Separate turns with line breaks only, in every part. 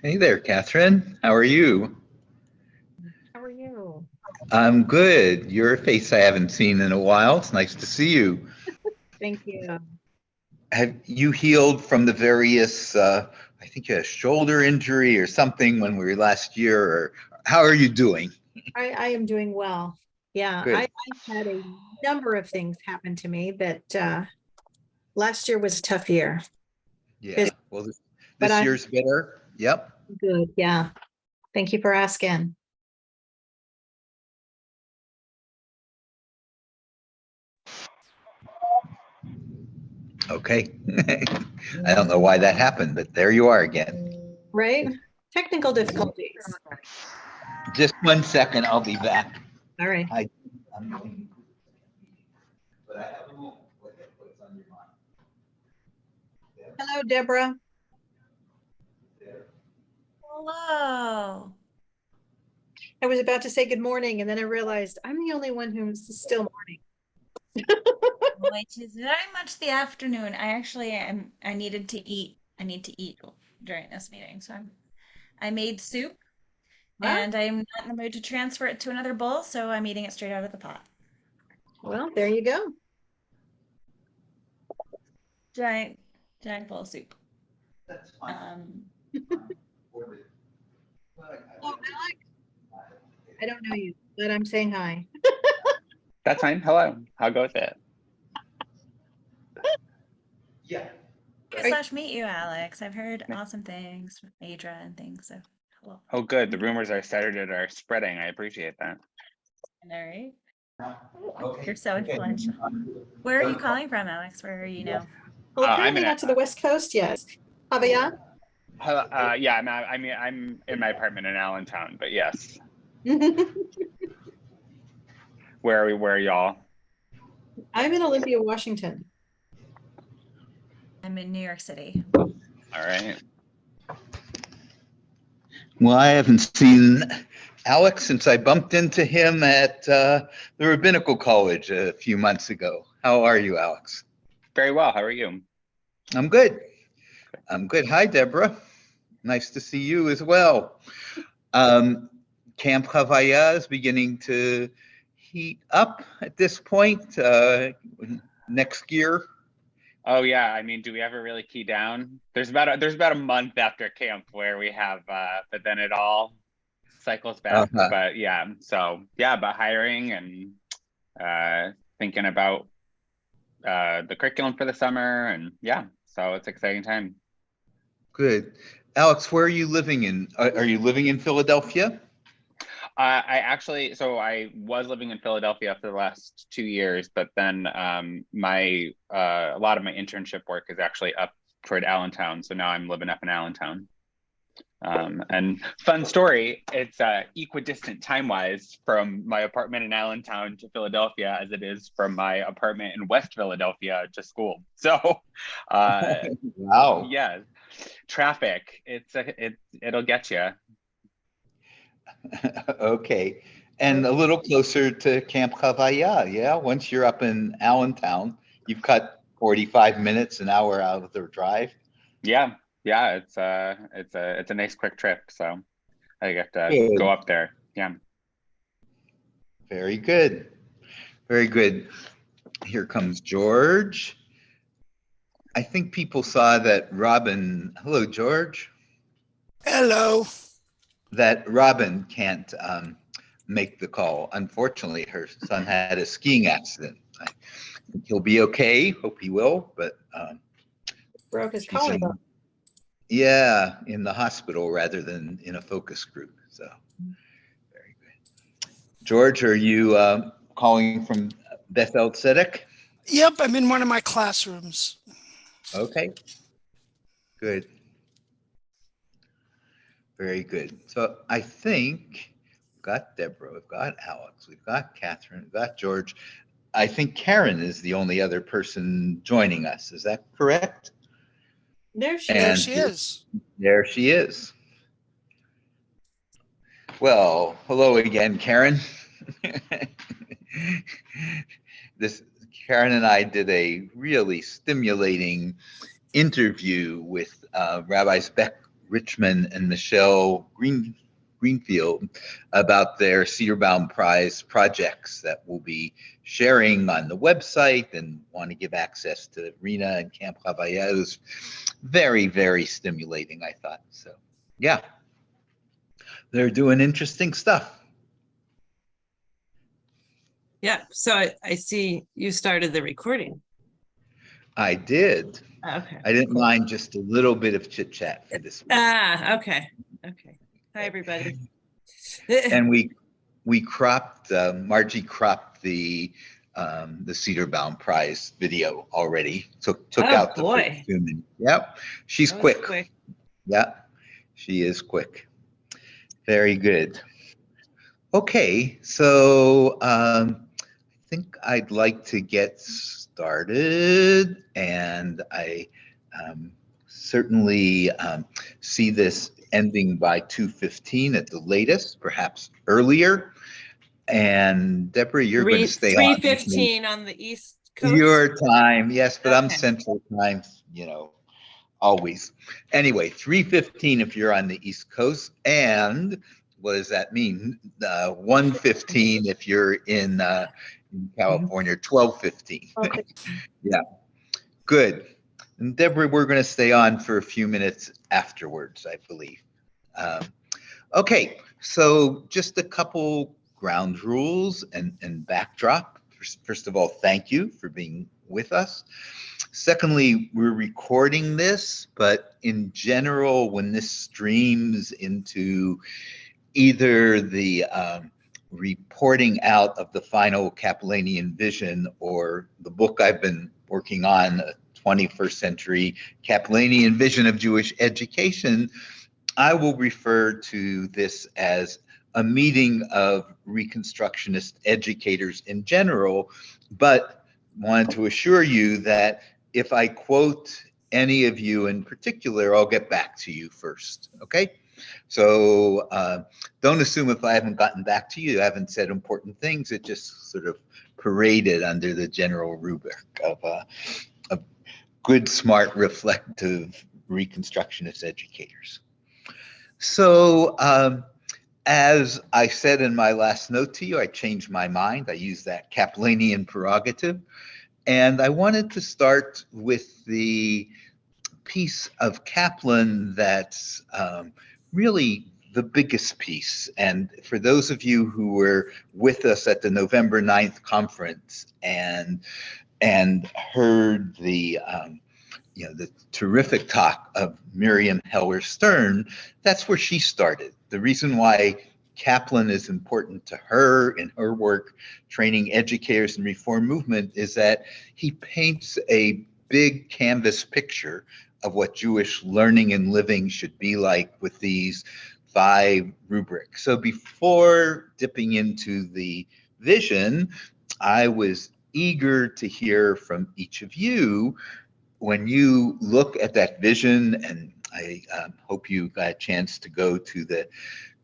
Hey there, Catherine. How are you?
How are you?
I'm good. Your face I haven't seen in a while. It's nice to see you.
Thank you.
Have you healed from the various, I think you had a shoulder injury or something when we were last year, or how are you doing?
I am doing well. Yeah,
Good.
I had a number of things happen to me that last year was a tough year.
Yeah.
Phys-
Well,
But
this
I'm
year's better. Yep.
good. Yeah. Thank you for asking.
Okay. I don't know why that happened, but there you are again.
Right? Technical difficulties.
Just 1 second. I'll be back.
All right.
I, I'm going, but I have a moment. What's on your mind?
Hello, Deborah.
There.
Hello.
I was about to say good morning, and then I realized I'm the only one who's still morning.
Which is very much the afternoon. I actually am. I needed to eat. I need to eat during this meeting, so I made soup,
Huh?
and I'm not in the mood to transfer it to another bowl, so I'm eating it straight out of the pot.
Well, there you go.
Giant, giant bowl of soup.
That's fine.
Um,
Oh, Alex, I don't know you, but I'm saying hi.
That's fine. Hello. How goes it?
Yeah.
slash meet you, Alex. I've heard awesome things from Adra and things. So hello.
Oh, good. The rumors I started are spreading. I appreciate that.
All right.
Okay.
You're so influential. Where are you calling from, Alex? Where are you now?
Well,
I'm
apparently
in a,
not to the West Coast yet. Javier?
yeah, I'm in my apartment in Allentown, but yes. Where are we? Where are y'all?
I'm in Olympia, Washington.
I'm in New York City.
All right.
Well, I haven't seen Alex since I bumped into him at the Rabbinical College a few months ago. How are you, Alex?
Very well. How are you?
I'm good. I'm good. Hi, Deborah. Nice to see you as well. Um, Camp Havaya is beginning to heat up at this point. Next year.
Oh yeah. I mean, do we ever really key down? There's about a month after camp where we have, but then it all cycles back.
Uh-huh.
But yeah. So yeah, but hiring and thinking about the curriculum for the summer, and yeah, so it's exciting time.
Good. Alex, where are you living in? Are you living in Philadelphia?
I was living in Philadelphia for the last 2 years, but then my a lot of my internship work is actually up toward Allentown, so now I'm living up in Allentown. And fun story, it's equidistant time-wise from my apartment in Allentown to Philadelphia as it is from my apartment in West Philadelphia to school. So,
Wow.
yeah, traffic, it'll get you.
Okay. And a little closer to Camp Havaya, yeah? Once you're up in Allentown, you've cut 45 minutes, an hour out of the drive.
Yeah, yeah, it's a nice quick trip. So I get to go
Good.
up there. Yeah.
Very good. Very good. Here comes George. I think people saw that Robin, hello, George,
Hello.
that Robin can't make the call. Unfortunately, her son had a skiing accident. I think he'll be okay. Hope he will, but
Broke his
he's in,
collarbone.
yeah, in the hospital rather than in a focus group. So very good. George, are you calling from Bethel Tzedek?
Yep, I'm in one of my classrooms.
Okay, good. Very good. So I think we've got Deborah, we've got Alex, we've got Catherine, we've got George. I think Karen is the only other person joining us. Is that correct?
There she
There
And
is.
she is.
there she is. Well, hello again, Karen. This Karen and I did a really stimulating interview with Rabbis Richmond and Michelle Greenfield about their Cedar Bound Prize projects that we'll be sharing on the website and want to give access to RENA and Camp Travail. It was very, very stimulating, I thought. So, yeah, they're doing interesting stuff.
Yeah, so I see you started the recording.
I did.
Okay.
I didn't mind just a little bit of chit chat for this week.
Okay. Hi, everybody.
And we cropped, Margie cropped the Cedar Bound Prize video already. Took
Oh,
out the
boy.
first 2 minutes. Yep, she's
That was
quick. Yeah, she is quick. Very good. Okay, so I think I'd like to get started, and I certainly see this ending by 2:15 at the latest, perhaps earlier. And Deborah, you're going to stay on.
3:15 on the East Coast.
Your time, yes, but I'm
Okay.
Central Time, always. Anyway, 3:15 if you're on the East Coast, and what does that mean? 1:15 if you're in California, 12:15.
Okay.
Yeah, good. And Deborah, we're going to stay on for a few minutes afterwards, I believe. Okay, so just a couple ground rules and backdrop. First of all, thank you for being with us. Secondly, we're recording this, but in general, when this streams into either the reporting out of the final Capellanian vision or the book I've been working on, 21st Century Capellanian Vision of Jewish Education, I will refer to this as a meeting of Reconstructionist educators in general, but wanted to assure you that if I quote any of you in particular, I'll get back to you first, okay? So don't assume if I haven't gotten back to you, I haven't said important things. It just sort of paraded under the general rubric of good, smart, reflective Reconstructionist educators. So as I said in my last note to you, I changed my mind. I used that Capellanian prerogative. And I wanted to start with the piece of Kaplan that's really the biggest piece. And for those of you who were with us at the November 9th conference and heard the the terrific talk of Miriam Heller-Stern, that's where she started. The reason why Kaplan is important to her in her work training educators in reform movement is that he paints a big canvas picture of what Jewish learning and living should be like with these 5 rubrics. So before dipping into the vision, I was eager to hear from each of you when you look at that vision, and I hope you got a chance to go to the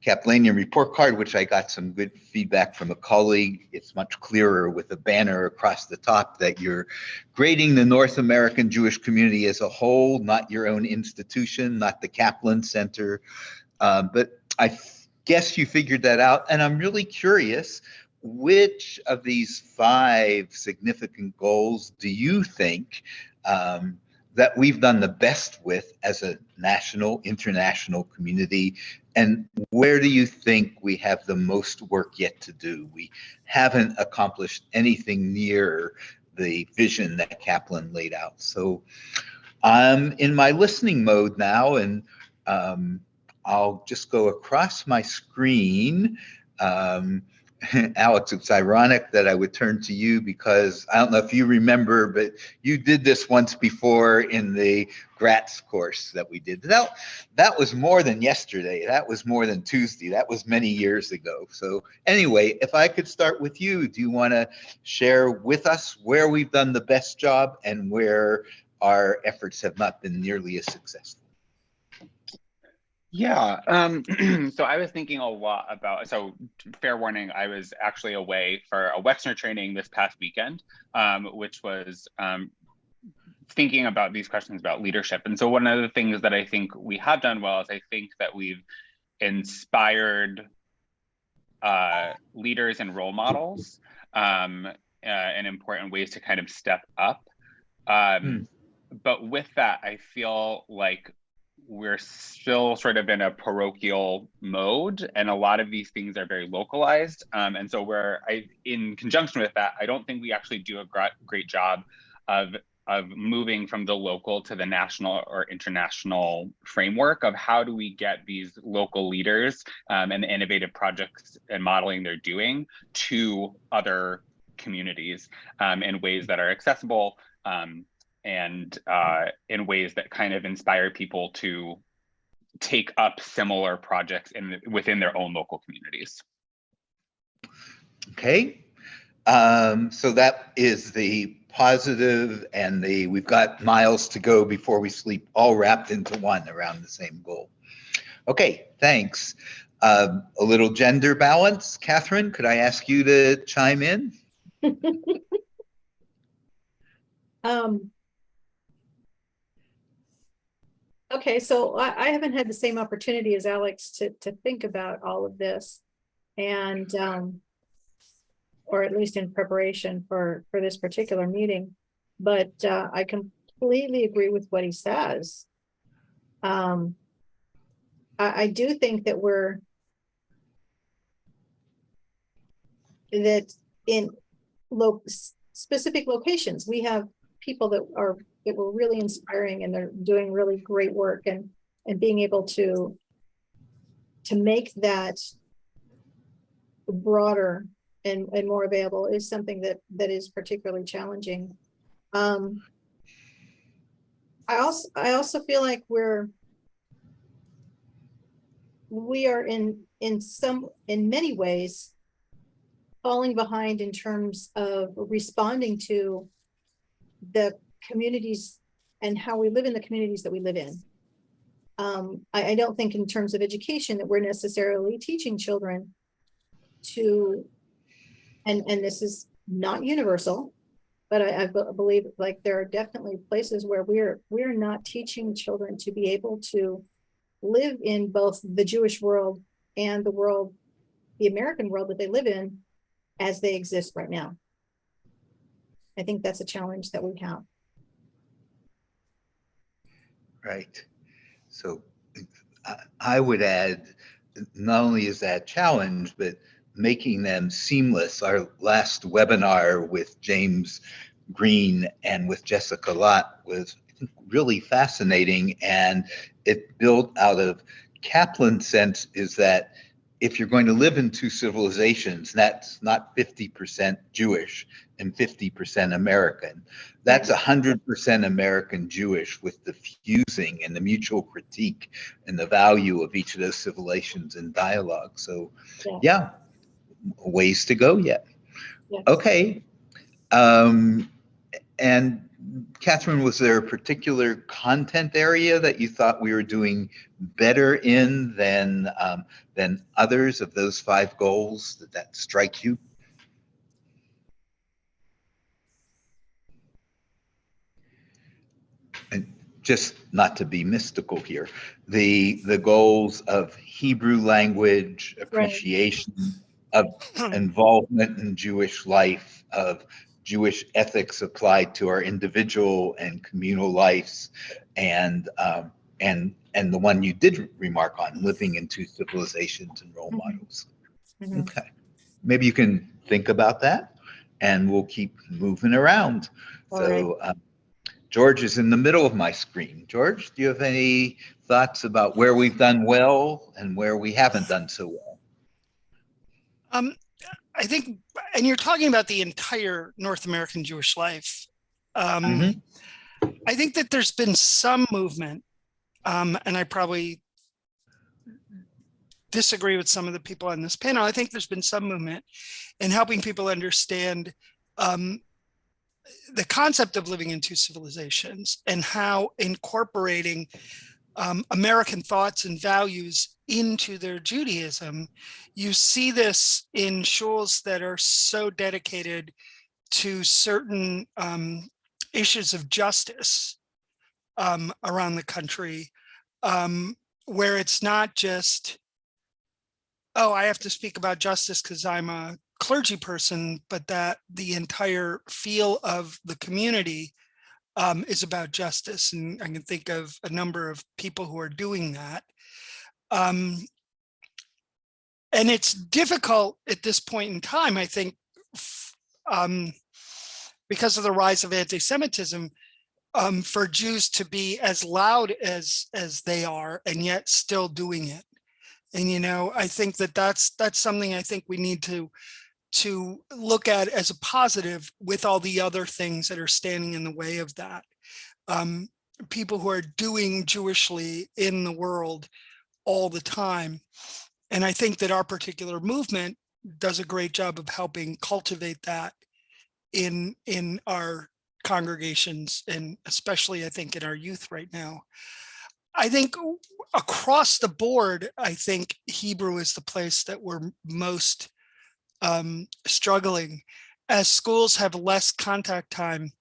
Capellanian report card, which I got some good feedback from a colleague. It's much clearer with a banner across the top that you're grading the North American Jewish community as a whole, not your own institution, not the Kaplan Center. But I guess you figured that out. And I'm really curious, which of these 5 significant goals do you think that we've done the best with as a national, international community? And where do you think we have the most work yet to do? We haven't accomplished anything near the vision that Kaplan laid out. So I'm in my listening mode now, and I'll just go across my screen. Alex, it's ironic that I would turn to you because I don't know if you remember, but you did this once before in the Gratz course that we did. That was more than yesterday. That was more than Tuesday. That was many years ago. So anyway, if I could start with you, do you want to share with us where we've done the best job and where our efforts have not been nearly as successful?
Yeah, so I was thinking a lot about, so fair warning, I was actually away for a Wexner training this past weekend, which was thinking about these questions about leadership. And so one of the things that I think we have done well is I think that we've inspired leaders and role models in important ways to kind of step up. But with that, I feel like we're still sort of in a parochial mode, and a lot of these things are very localized. And so in conjunction with that, I don't think we actually do a great job of moving from the local to the national or international framework of how do we get these local leaders and the innovative projects and modeling they're doing to other communities in ways that are accessible and in ways that kind of inspire people to take up similar projects within their own local communities.
Okay, so that is the positive and we've got miles to go before we sleep, all wrapped into one around the same goal. Okay, thanks. A little gender balance. Catherine, could I ask you to chime in?
Okay, so I haven't had the same opportunity as Alex to think about all of this, and or at least in preparation for this particular meeting, but I completely agree with what he says. I do think that that in specific locations, we have people that were really inspiring, and they're doing really great work, and being able to make that broader and more available is something that is particularly challenging. I also feel like we are in many ways falling behind in terms of responding to the communities and how we live in the communities that we live in. I don't think in terms of education that we're necessarily teaching children to, and this is not universal, but I believe like there are definitely places where we're not teaching children to be able to live in both the Jewish world and the American world that they live in as they exist right now. I think that's a challenge that we have.
Right. So I would add, not only is that challenge, but making them seamless. Our last webinar with James Green and with Jessica Lott was really fascinating, and it built out of Kaplan's sense is that if you're going to live in two civilizations, that's not 50% Jewish and 50% American. That's 100% American Jewish, with the fusing and the mutual critique and the value of each of those civilizations in dialogue. So yeah, ways to go yet.
Yes.
Okay. And Catherine, was there a particular content area that you thought we were doing better in than others of those 5 goals that strike you? And just not to be mystical here, the goals of Hebrew language, appreciation, of involvement in Jewish life, of Jewish ethics applied to our individual and communal lives, and the one you did remark on, living in two civilizations and role models. Okay, maybe you can think about that, and we'll keep moving around. So George is in the middle of my screen. George, do you have any thoughts about where we've done well and where we haven't done so well?
I think, and you're talking about the entire North American Jewish life. I think that there's been some movement, and I probably disagree with some of the people on this panel. I think there's been some movement in helping people understand the concept of living in two civilizations and how incorporating American thoughts and values into their Judaism. You see this in shuls that are so dedicated to certain issues of justice around the country, where it's not just, oh, I have to speak about justice because I'm a clergy person, but that the entire feel of the community is about justice. And I can think of a number of people who are doing that. And it's difficult at this point in time, I think, because of the rise of anti-Semitism, for Jews to be as loud as they are and yet still doing it. And, you know, I think that that's something I think we need to look at as a positive with all the other things that are standing in the way of that. People who are doing Jewishly in the world all the time. And I think that our particular movement does a great job of helping cultivate that in our congregations, and especially I think in our youth right now. I think across the board, I think Hebrew is the place that we're most struggling. As schools have less contact time,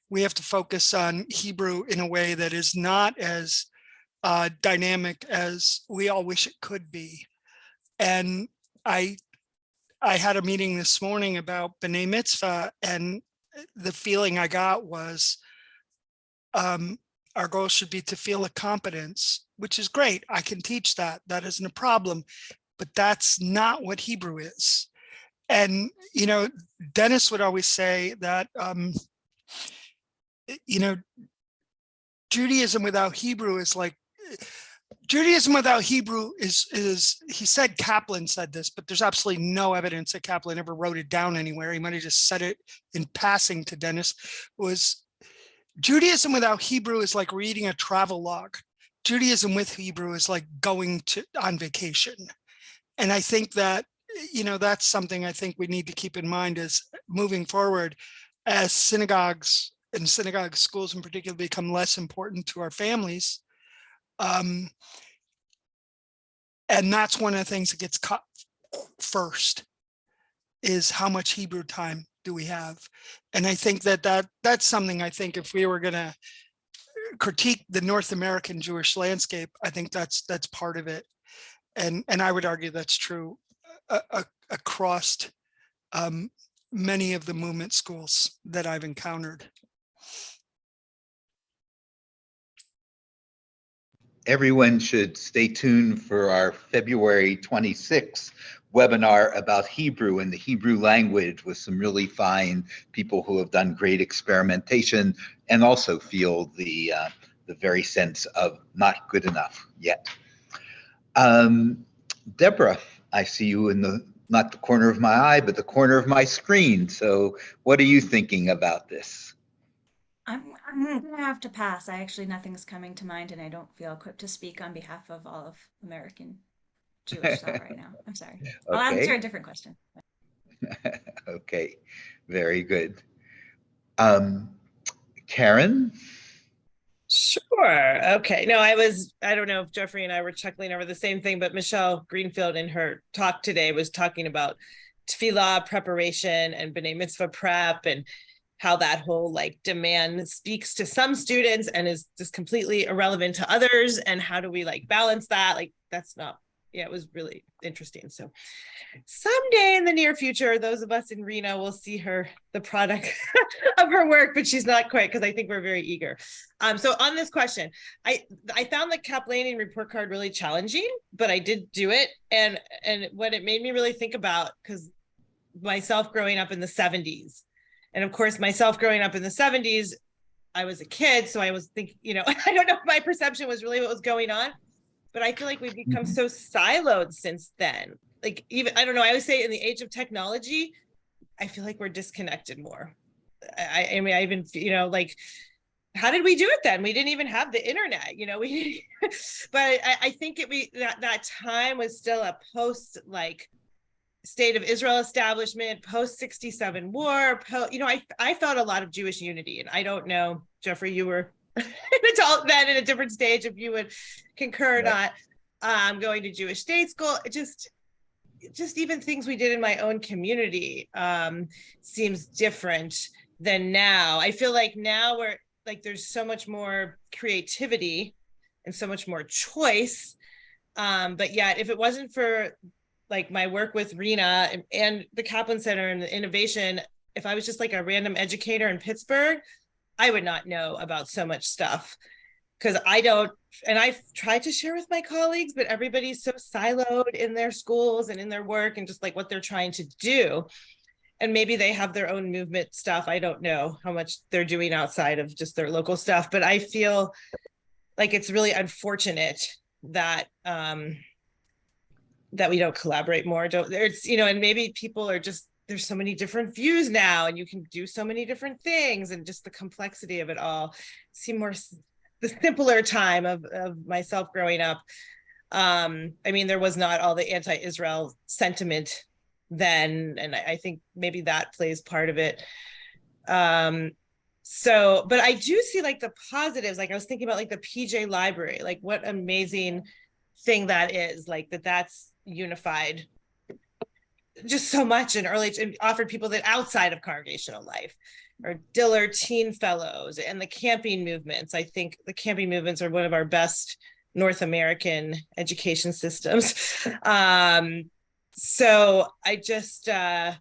we have to focus on Hebrew in a way that is not as dynamic as we all wish it could be. And I had a meeting this morning about B'nai Mitzvah, and the feeling I got was our goal should be to feel a competence, which is great. I can teach that. That isn't a problem. But that's not what Hebrew is. And, you know, Dennis would always say that, you know, Judaism without Hebrew is like, Judaism without Hebrew is, he said Kaplan said this, but there's absolutely no evidence that Kaplan ever wrote it down anywhere. He might have just said it in passing to Dennis, was Judaism without Hebrew is like reading a travel log. Judaism with Hebrew is like going on vacation. And I think that, you know, that's something I think we need to keep in mind as moving forward, as synagogues and synagogue schools in particular become less important to our families. And that's one of the things that gets cut first, is how much Hebrew time do we have? And I think that's something I think if we were going to critique the North American Jewish landscape, I think that's part of it. And I would argue that's true across many of the movement schools that I've encountered.
Everyone should stay tuned for our February 26th webinar about Hebrew and the Hebrew language, with some really fine people who have done great experimentation and also feel the very sense of not good enough yet. Deborah, I see you in not the corner of my eye, but the corner of my screen. So what are you thinking about this?
I'm gonna have to pass. Nothing's coming to mind, and I don't feel equipped to speak on behalf of all of American Jewish thought right now. I'm sorry. I'll answer a different question.
Okay, very good. Karen?
Sure. Okay. No, I don't know if Jeffrey and I were chuckling over the same thing, but Michelle Greenfield in her talk today was talking about tefillah preparation and B'nai Mitzvah prep, and how that whole like demand speaks to some students and is just completely irrelevant to others. And how do we like balance that? Like, that's not, yeah, it was really interesting. So someday in the near future, those of us in RENA will see the product of her work, but she's not quite, because I think we're very eager. So on this question, I found the Kaplanian report card really challenging, but I did do it. And what it made me really think about, because myself growing up in the 70s, and of course, myself growing up in the 70s, I was a kid. So I was thinking, you know, I don't know if my perception was really what was going on, but I feel like we've become so siloed since then. Like, even, I don't know, I would say in the age of technology, I feel like we're disconnected more. I mean, I even, you know, like, how did we do it then? We didn't even have the internet, you know, but I think that time was still a post, like, State of Israel establishment, post 67 war, you know, I felt a lot of Jewish unity. And I don't know, Jeffrey, you were an adult then in a different stage, if you would concur or not. Going to Jewish state school, just even things we did in my own community seems different than now. I feel like now we're like, there's so much more creativity and so much more choice. But yet, if it wasn't for like my work with RENA and the Kaplan Center and the innovation, if I was just like a random educator in Pittsburgh, I would not know about so much stuff, because I don't, and I've tried to share with my colleagues, but everybody's so siloed in their schools and in their work and just like what they're trying to do. And maybe they have their own movement stuff. I don't know how much they're doing outside of just their local stuff, but I feel like it's really unfortunate that that we don't collaborate more. It's, you know, and maybe people are just, there's so many different views now and you can do so many different things, and just the complexity of it all. See more the simpler time of myself growing up. I mean, there was not all the anti-Israel sentiment then, and I think maybe that plays part of it. So, but I do see like the positives. Like I was thinking about like the PJ library, like what amazing thing that is, like that's unified just so much in early, and offered people that outside of congregational life, or Diller Teen Fellows and the camping movements. I think the camping movements are one of our best North American education systems. So I just, I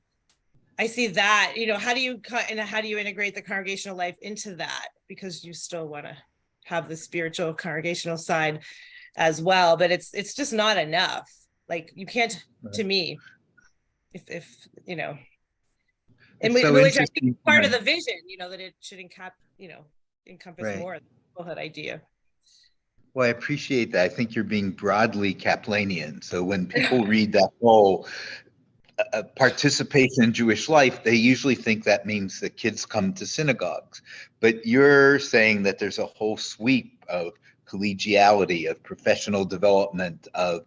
see that, you know, how do you integrate the congregational life into that? Because you still want to have the spiritual congregational side as well, but it's just not enough. Like you can't, to me, if you know, and
It's so
which I think
interesting,
is part of the vision, you know, that it should encompass
right.
more of that idea.
Well, I appreciate that. I think you're being broadly Kaplanian. So when people read that whole participation in Jewish life, they usually think that means that kids come to synagogues. But you're saying that there's a whole sweep of collegiality, of professional development, of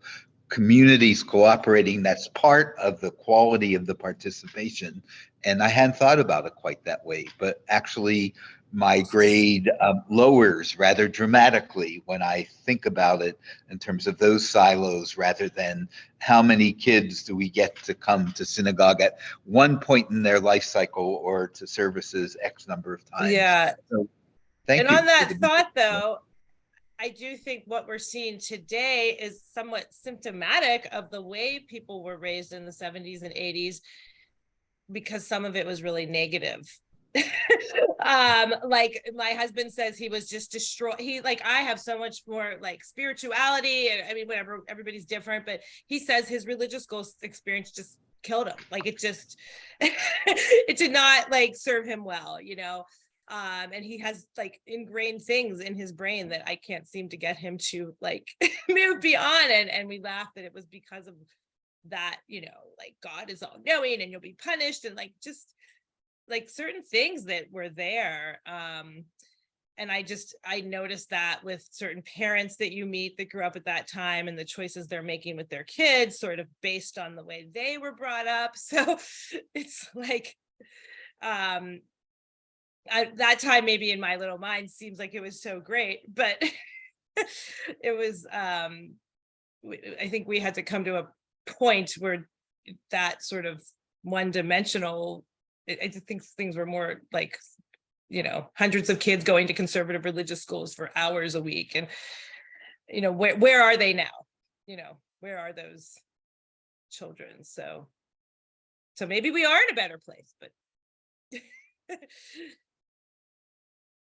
communities cooperating. That's part of the quality of the participation. And I hadn't thought about it quite that way, but actually my grade lowers rather dramatically when I think about it in terms of those silos, rather than how many kids do we get to come to synagogue at one point in their life cycle, or to services X number of times.
Yeah.
So thank
and
you.
On that thought, though, I do think what we're seeing today is somewhat symptomatic of the way people were raised in the 70s and 80s, because some of it was really negative. Like my husband says, he was just destroyed. He like, I have so much more like spirituality, and I mean, whatever, everybody's different, but he says his religious school experience just killed him. Like it just, it did not like serve him well, you know? And he has like ingrained things in his brain that I can't seem to get him to like move beyond. And we laughed that it was because of that, you know, like God is all knowing and you'll be punished, and like just like certain things that were there. And I noticed that with certain parents that you meet that grew up at that time, and the choices they're making with their kids sort of based on the way they were brought up. So it's like, that time maybe in my little mind seems like it was so great, but it was, I think we had to come to a point where that sort of one-dimensional, I just think things were more like, you know, hundreds of kids going to conservative religious schools for hours a week. And, you know, where are they now? You know, where are those children? So maybe we are in a better place, but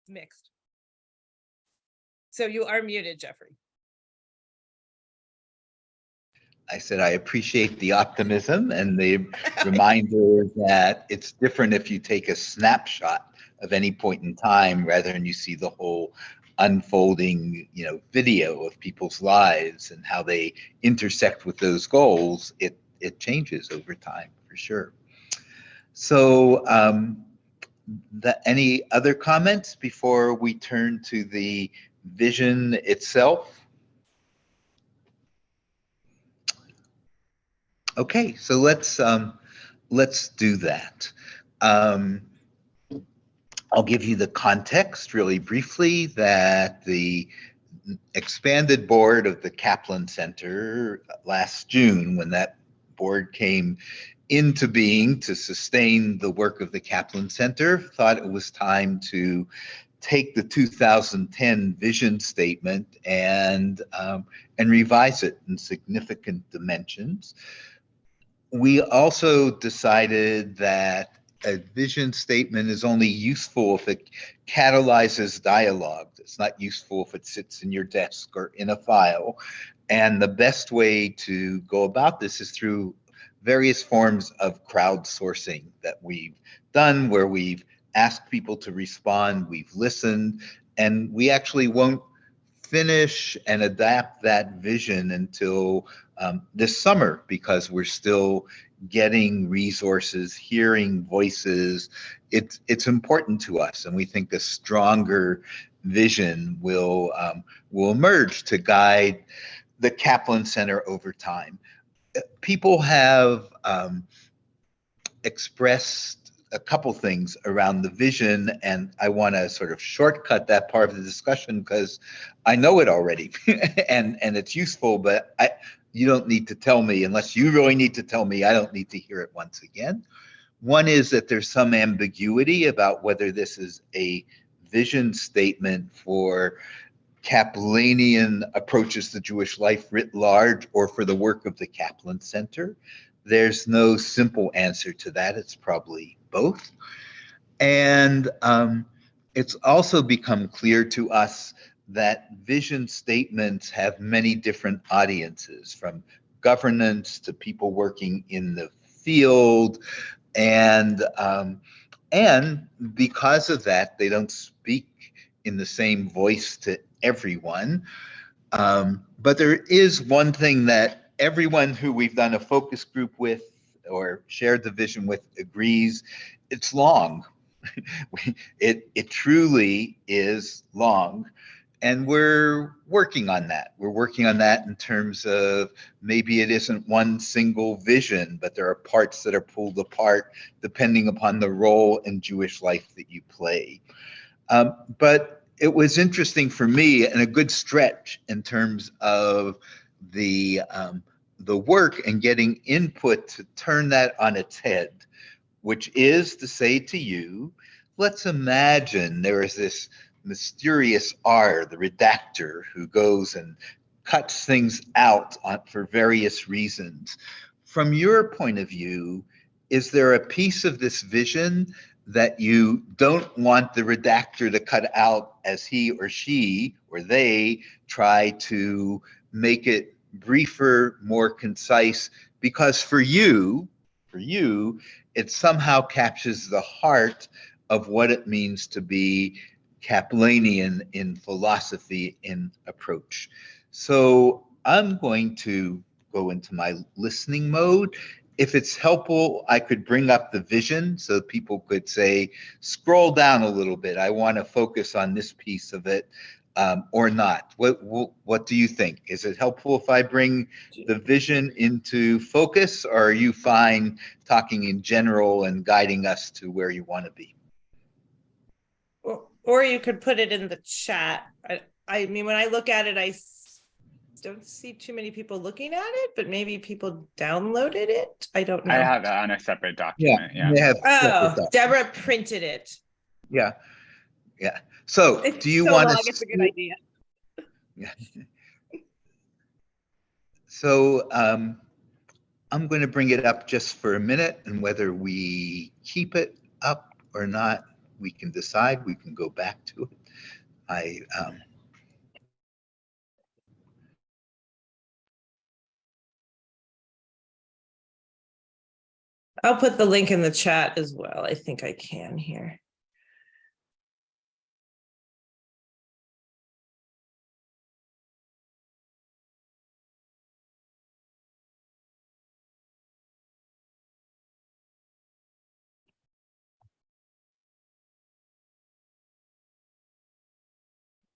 mixed. So you are muted, Jeffrey.
I said, I appreciate the optimism and the reminder that it's different if you take a snapshot of any point in time rather than you see the whole unfolding, you know, video of people's lives and how they intersect with those goals. It changes over time for sure. So any other comments before we turn to the vision itself? Okay, so let's do that. I'll give you the context really briefly that the expanded board of the Kaplan Center last June, when that board came into being to sustain the work of the Kaplan Center, thought it was time to take the 2010 vision statement and revise it in significant dimensions. We also decided that a vision statement is only useful if it catalyzes dialogue. It's not useful if it sits in your desk or in a file. And the best way to go about this is through various forms of crowdsourcing that we've done, where we've asked people to respond, we've listened, and we actually won't finish and adapt that vision until this summer, because we're still getting resources, hearing voices. It's important to us, and we think a stronger vision will emerge to guide the Kaplan Center over time. People have expressed a couple things around the vision, and I want to sort of shortcut that part of the discussion because I know it already and it's useful, but you don't need to tell me unless you really need to tell me. I don't need to hear it once again. One is that there's some ambiguity about whether this is a vision statement for Kaplanian approaches to Jewish life writ large or for the work of the Kaplan Center. There's no simple answer to that. It's probably both. And it's also become clear to us that vision statements have many different audiences, from governance to people working in the field. And because of that, they don't speak in the same voice to everyone. But there is one thing that everyone who we've done a focus group with or shared the vision with agrees: it's long. It truly is long. And we're working on that. We're working on that in terms of maybe it isn't one single vision, but there are parts that are pulled apart depending upon the role in Jewish life that you play. But it was interesting for me and a good stretch in terms of the work and getting input to turn that on its head, which is to say to you, let's imagine there is this mysterious R, the redactor, who goes and cuts things out for various reasons. From your point of view, is there a piece of this vision that you don't want the redactor to cut out as he or she or they try to make it briefer, more concise? Because for you, it somehow captures the heart of what it means to be Kaplanian in philosophy and approach. So I'm going to go into my listening mode. If it's helpful, I could bring up the vision so people could say, scroll down a little bit. I want to focus on this piece of it, or not. What do you think? Is it helpful if I bring the vision into focus, or are you fine talking in general and guiding us to where you want to be?
Or you could put it in the chat. I mean, when I look at it, I don't see too many people looking at it, but maybe people downloaded it. I don't know.
I have it on a separate document.
Yeah. Deborah printed it.
Yeah. So do you want to?
It's a good idea.
Yeah. So I'm going to bring it up just for a minute, and whether we keep it up or not, we can decide. We can go back to it.
I'll put the link in the chat as well. I think I can here.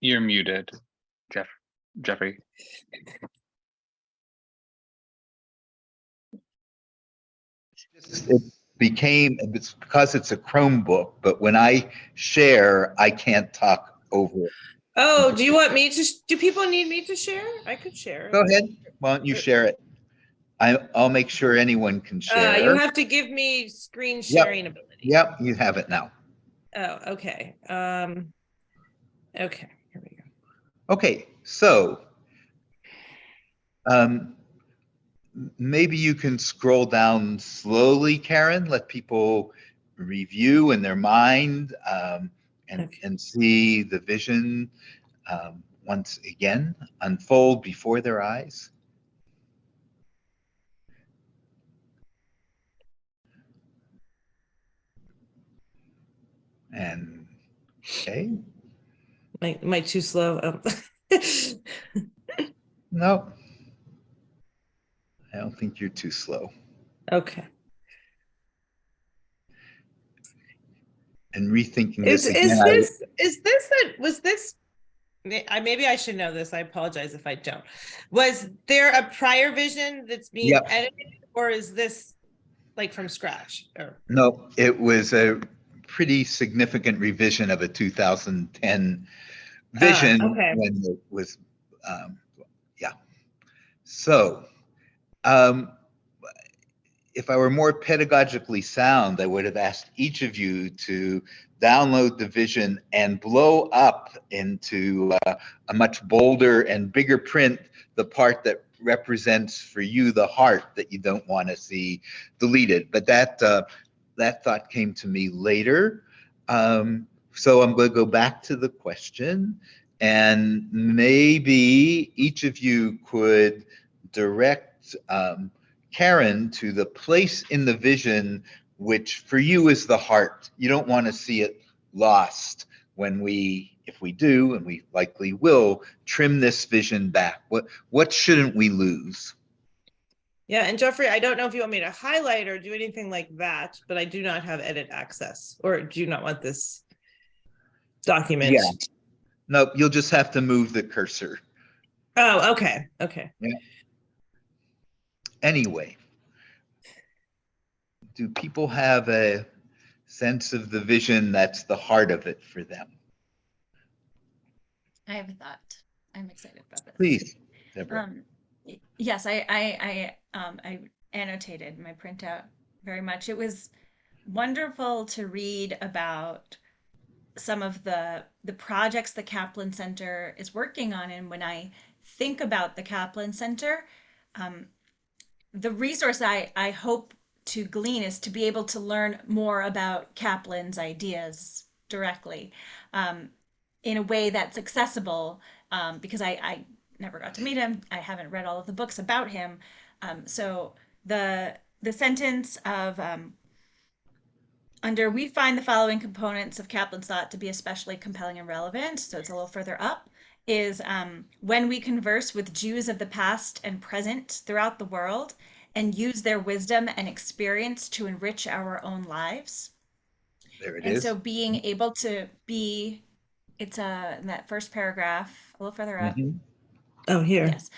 You're muted, Jeffrey.
It's because it's a Chromebook, but when I share, I can't talk over it.
Oh, do you want me to, do people need me to share? I could share.
Go ahead. Why don't you share it? I'll make sure anyone can share.
You have to give me screen sharing ability.
Yep, you have it now.
Oh, okay. Okay, here we go.
Okay, so maybe you can scroll down slowly, Karen, let people review in their mind and see the vision once again unfold before their eyes. And okay.
Am I too slow?
No, I don't think you're too slow.
Okay.
And rethinking
Is
this again.
was this maybe I should know this. I apologize if I don't. Was there a prior vision that's being edited, or is this like from scratch? Or
no, it was a pretty significant revision of a 2010 vision when it was so if I were more pedagogically sound, I would have asked each of you to download the vision and blow up into a much bolder and bigger print the part that represents for you the heart that you don't want to see deleted. But that thought came to me later. So I'm going to go back to the question, and maybe each of you could direct Karen to the place in the vision which for you is the heart. You don't want to see it lost when if we do, and we likely will, trim this vision back. What shouldn't we lose?
Yeah, and Jeffrey, I don't know if you want me to highlight or do anything like that, but I do not have edit access, or do you not want this document?
Yeah. No, you'll just have to move the cursor.
Oh, okay. Okay.
Yeah. Anyway, do people have a sense of the vision that's the heart of it for them?
I have a thought. I'm excited about this.
Please, Deborah.
Yes, I annotated my printout very much. It was wonderful to read about some of the projects the Kaplan Center is working on. And when I think about the Kaplan Center, the resource I hope to glean is to be able to learn more about Kaplan's ideas directly in a way that's accessible, because I never got to meet him. I haven't read all of the books about him. So the sentence of under we find the following components of Kaplan's thought to be especially compelling and relevant, so it's a little further up, is when we converse with Jews of the past and present throughout the world and use their wisdom and experience to enrich our own lives.
There it
and
is.
so being able to be, it's in that first paragraph, a little further up.
Oh, here.
Yes.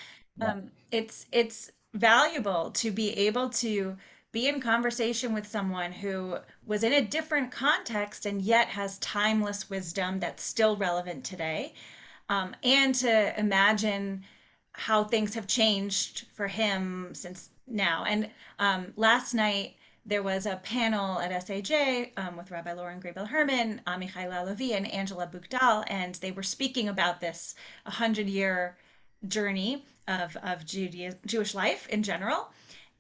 It's valuable to be able to be in conversation with someone who was in a different context and yet has timeless wisdom that's still relevant today, and to imagine how things have changed for him since now. And last night there was a panel at SAJ with Rabbi Lauren Grabel Herman, Amichai Lau-Levi, and Angela Bukdal, and they were speaking about this 100-year journey of Jewish life in general.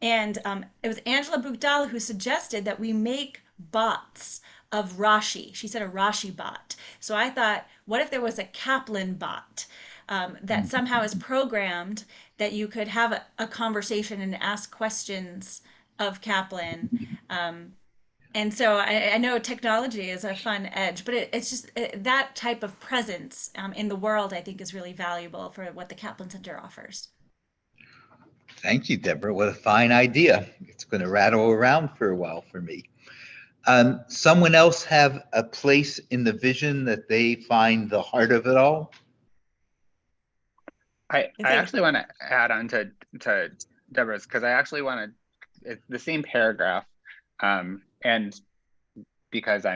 And it was Angela Bukdal who suggested that we make bots of Rashi. She said a Rashi bot. So I thought, what if there was a Kaplan bot that somehow is programmed that you could have a conversation and ask questions of Kaplan? And so I know technology is a fun edge, but it's just that type of presence in the world, I think, is really valuable for what the Kaplan Center offers.
Thank you, Deborah. What a fine idea. It's going to rattle around for a while for me. Someone else have a place in the vision that they find the heart of it all?
I actually want to add on to Deborah's, because I actually want to, it's the same paragraph, and because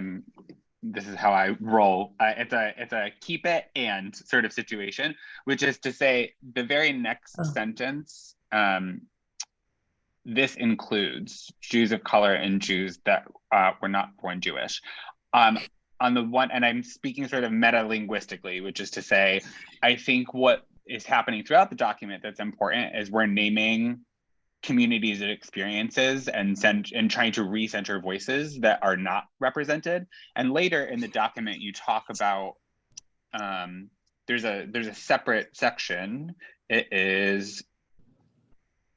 this is how I roll. It's a keep it and sort of situation, which is to say the very next sentence this includes Jews of color and Jews that were not born Jewish. On the one, and I'm speaking sort of meta-linguistically, which is to say, I think what is happening throughout the document that's important is we're naming communities and experiences and trying to recenter voices that are not represented. And later in the document, you talk about there's a separate section. It is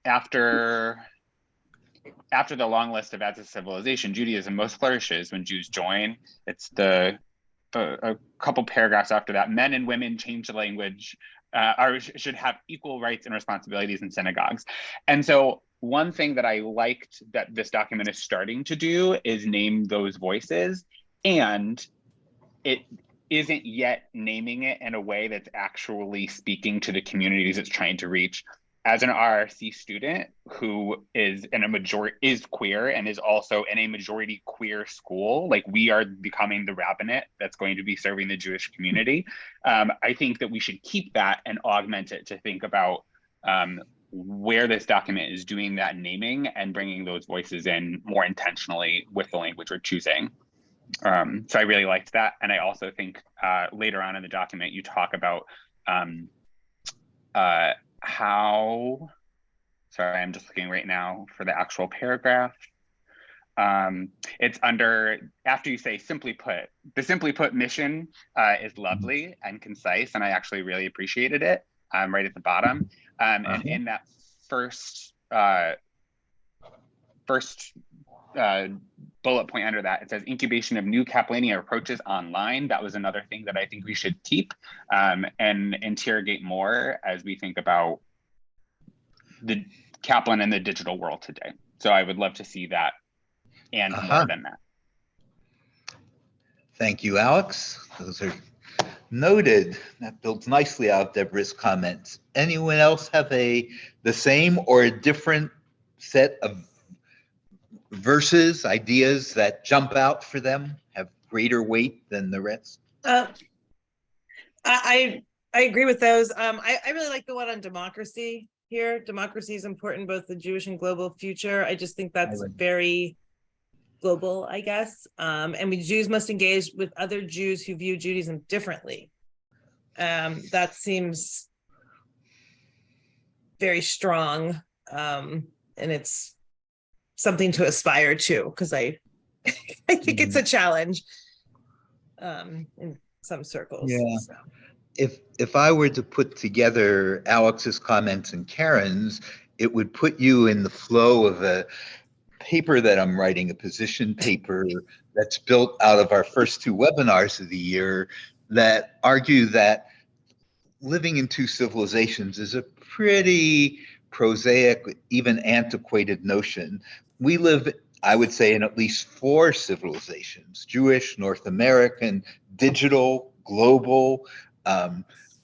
after the long list of as a civilization, Judaism most flourishes when Jews join. It's a couple paragraphs after that. Men and women change the language, should have equal rights and responsibilities in synagogues. And so one thing that I liked that this document is starting to do is name those voices, and it isn't yet naming it in a way that's actually speaking to the communities it's trying to reach. As an RRC student who is is queer and is also in a majority queer school, like we are becoming the rabbinate that's going to be serving the Jewish community. I think that we should keep that and augment it to think about where this document is doing that naming and bringing those voices in more intentionally with the language we're choosing. So I really liked that. And I also think later on in the document, you talk about how, sorry, I'm just looking right now for the actual paragraph. It's under, after you say simply put, the simply put mission is lovely and concise, and I actually really appreciated it right at the bottom. And in that first bullet point under that, it says incubation of new Kaplanian approaches online. That was another thing that I think we should keep and interrogate more as we think about the Kaplan in the digital world today. So I would love to see that and more than that.
Thank you, Alex. Those are noted. That builds nicely out Deborah's comments. Anyone else have the same or a different set of verses, ideas that jump out for them, have greater weight than the rest?
I agree with those. I really like the one on democracy here. Democracy is important, both the Jewish and global future. I just think that's very global, I guess. And we Jews must engage with other Jews who view Judaism differently. That seems very strong. And it's something to aspire to, because I think it's a challenge in some circles.
Yeah.
So.
If I were to put together Alex's comments and Karen's, it would put you in the flow of a paper that I'm writing, a position paper that's built out of our first two webinars of the year that argue that living in two civilizations is a pretty prosaic, even antiquated notion. We live, I would say, in at least four civilizations: Jewish, North American, digital, global.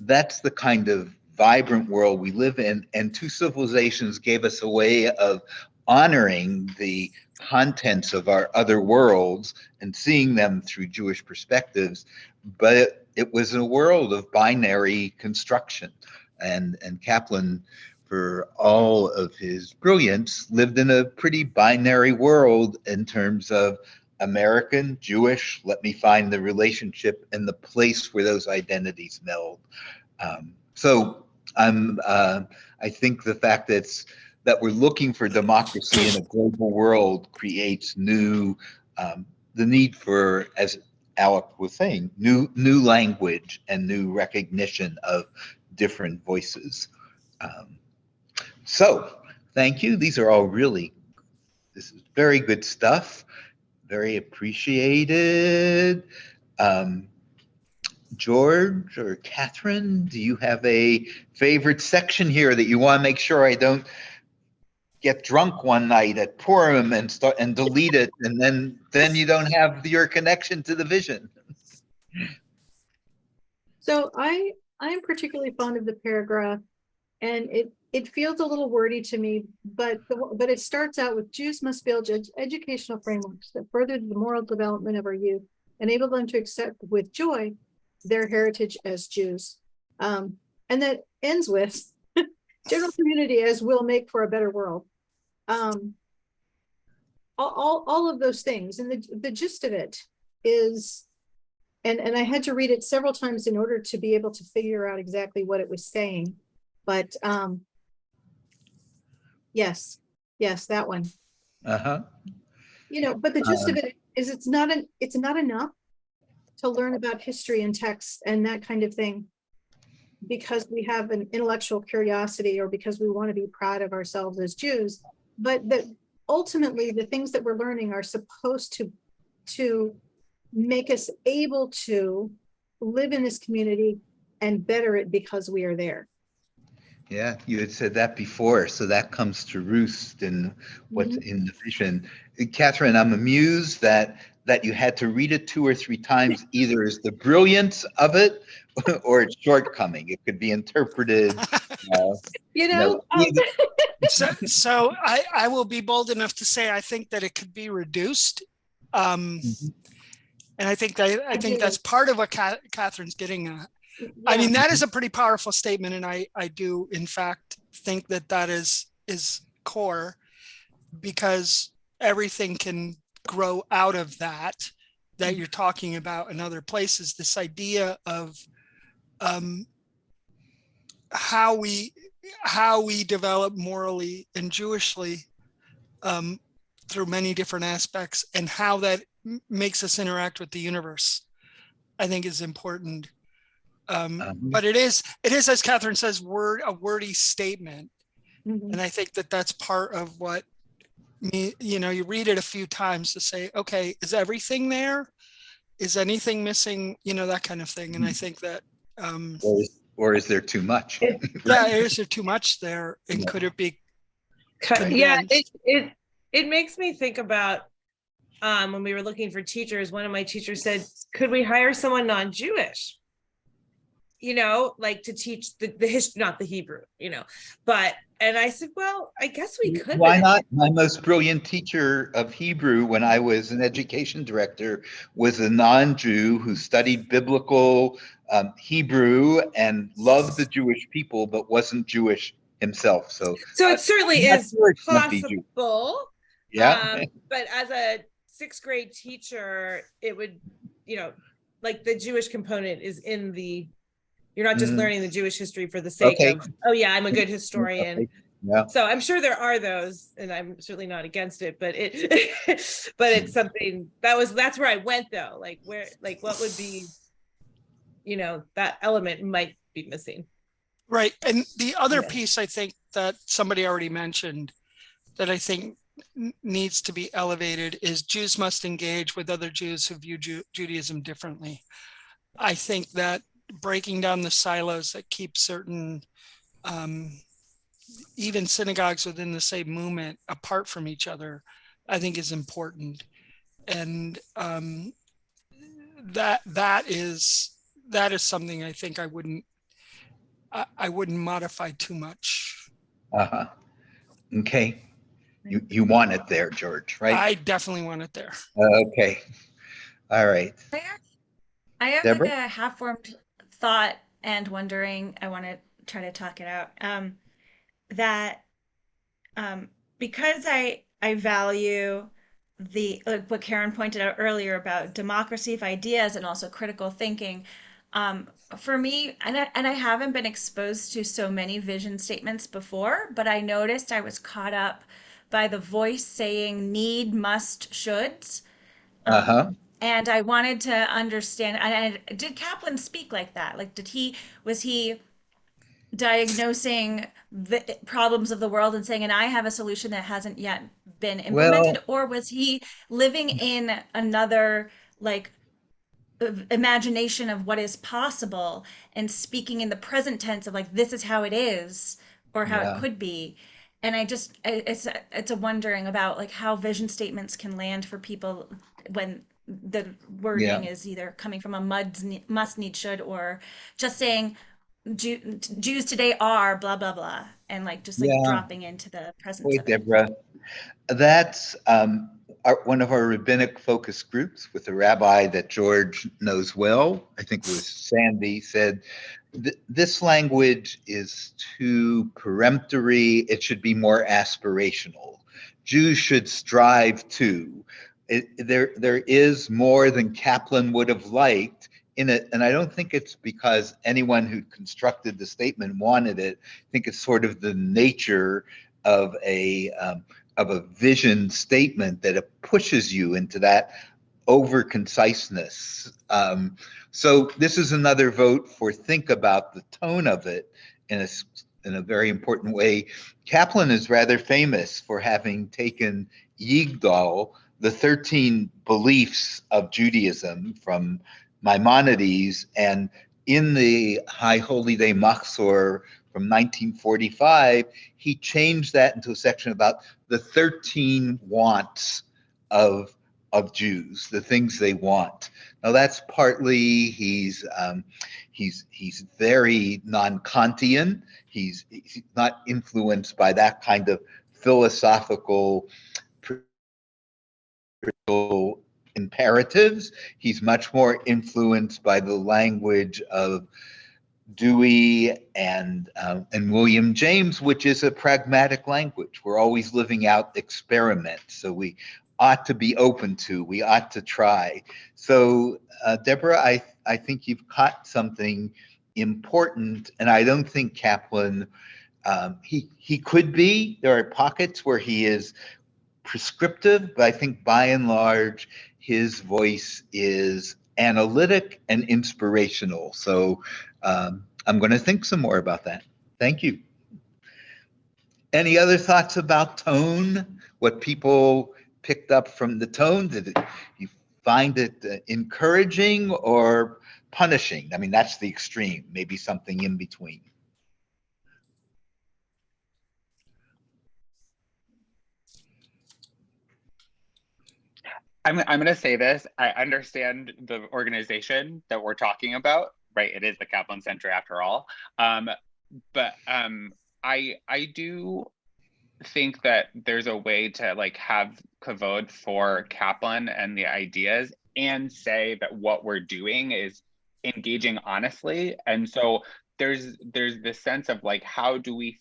That's the kind of vibrant world we live in, and two civilizations gave us a way of honoring the contents of our other worlds and seeing them through Jewish perspectives. But it was a world of binary construction, and Kaplan, for all of his brilliance, lived in a pretty binary world in terms of American, Jewish, let me find the relationship and the place where those identities meld. So I think the fact that we're looking for democracy in a global world creates new, the need for, as Alec was saying, new language and new recognition of different voices. So thank you. These are all really, this is very good stuff. Very appreciated. George or Catherine, do you have a favorite section here that you want to make sure I don't get drunk one night at Purim and start and delete it, and then you don't have your connection to the vision?
So I'm particularly fond of the paragraph, and it feels a little wordy to me, but it starts out with: Jews must build educational frameworks that further the moral development of our youth, enable them to accept with joy their heritage as Jews. And that ends with general community as will make for a better world. all of those things. And the gist of it is, and I had to read it several times in order to be able to figure out exactly what it was saying. But yes, that one.
Uh-huh.
You know, but the gist of it is it's not enough to learn about history and text and that kind of thing because we have an intellectual curiosity or because we want to be proud of ourselves as Jews, but that ultimately the things that we're learning are supposed to make us able to live in this community and better it because we are there.
Yeah, you had said that before, so that comes to roost in what's in the vision. Catherine, I'm amused that you had to read it 2 or 3 times, either as the brilliance of it or its shortcoming. It could be interpreted. Either.
So I will be bold enough to say I think that it could be reduced. And I think that's part of what Catherine's getting at. Yeah. I mean, that is a pretty powerful statement. And I do, in fact, think that is core because everything can grow out of that you're talking about in other places. This idea of how we develop morally and Jewishly through many different aspects and how that makes us interact with the universe, I think is important. But it is, as Catherine says, a wordy statement. And I think that's part of what you read it a few times to say, okay, is everything there? Is anything missing? That kind of thing. And I think that,
or is there too much?
Is there too much there? And could it be condensed?
Yeah, it makes me think about when we were looking for teachers, one of my teachers said, could we hire someone non-Jewish? Like to teach the history, not the Hebrew, and I said, well, I guess we could.
Why not? My most brilliant teacher of Hebrew when I was an education director was a non-Jew who studied biblical Hebrew and loved the Jewish people, but wasn't Jewish himself. So
it certainly is possible.
Yeah.
But as a 6th grade teacher, it would, like the Jewish component is in the. You're not just learning the Jewish history for the sake of, oh yeah, I'm a good historian.
Okay. Yeah.
So I'm sure there are those, and I'm certainly not against it, but it's something that's where I went though. Like what would be, that element might be missing.
Right. And the other piece I think that somebody already mentioned that I think needs to be elevated is Jews must engage with other Jews who view Judaism differently. I think that breaking down the silos that keep certain, even synagogues within the same movement apart from each other, I think is important. And that is something I think I wouldn't modify too much.
Okay. You want it there, George, right?
I definitely want it there.
Okay. All right.
I have
Deborah?
like a half-formed thought and wondering, I want to try to talk it out, that because I value what Karen pointed out earlier about democracy of ideas and also critical thinking, for me, and I haven't been exposed to so many vision statements before, but I noticed I was caught up by the voice saying need, must, shoulds. And I wanted to understand, and did Kaplan speak like that? Like, was he diagnosing the problems of the world and saying, and I have a solution that hasn't yet been implemented? Or was he living in another, like, imagination of what is possible and speaking in the present tense of like, this is how it is or how it could be? And it's a wondering about like how vision statements can land for people when the wording is either coming from a must, need, should, or just saying Jews today are blah blah blah, and like just like dropping into the presence
Wait,
of it.
Deborah, that's one of our rabbinic focus groups with a rabbi that George knows well. I think it was Sandy said, this language is too peremptory. It should be more aspirational. Jews should strive to. There is more than Kaplan would have liked in it, and I don't think it's because anyone who constructed the statement wanted it. I think it's sort of the nature of a vision statement that it pushes you into that over conciseness. So this is another vote for think about the tone of it in a very important way. Kaplan is rather famous for having taken Yigdal, the 13 beliefs of Judaism from Maimonides, and in the High Holy Day Machzor from 1945, he changed that into a section about the 13 wants of Jews, the things they want. Now that's partly he's very non-Kantian. He's not influenced by that kind of philosophical imperatives. He's much more influenced by the language of Dewey and William James, which is a pragmatic language. We're always living out experiments, so we ought to be open to, we ought to try. So Deborah, I think you've caught something important, and I don't think Kaplan, he could be, there are pockets where he is prescriptive, but I think by and large, his voice is analytic and inspirational. So I'm going to think some more about that. Thank you. Any other thoughts about tone? What people picked up from the tone? Did you find it encouraging or punishing? I mean, that's the extreme, maybe something in between.
I'm going to say this. I understand the organization that we're talking about, right? It is the Kaplan Center after all. But I do think that there's a way to like have kavod for Kaplan and the ideas and say that what we're doing is engaging honestly. And so there's this sense of like, how do we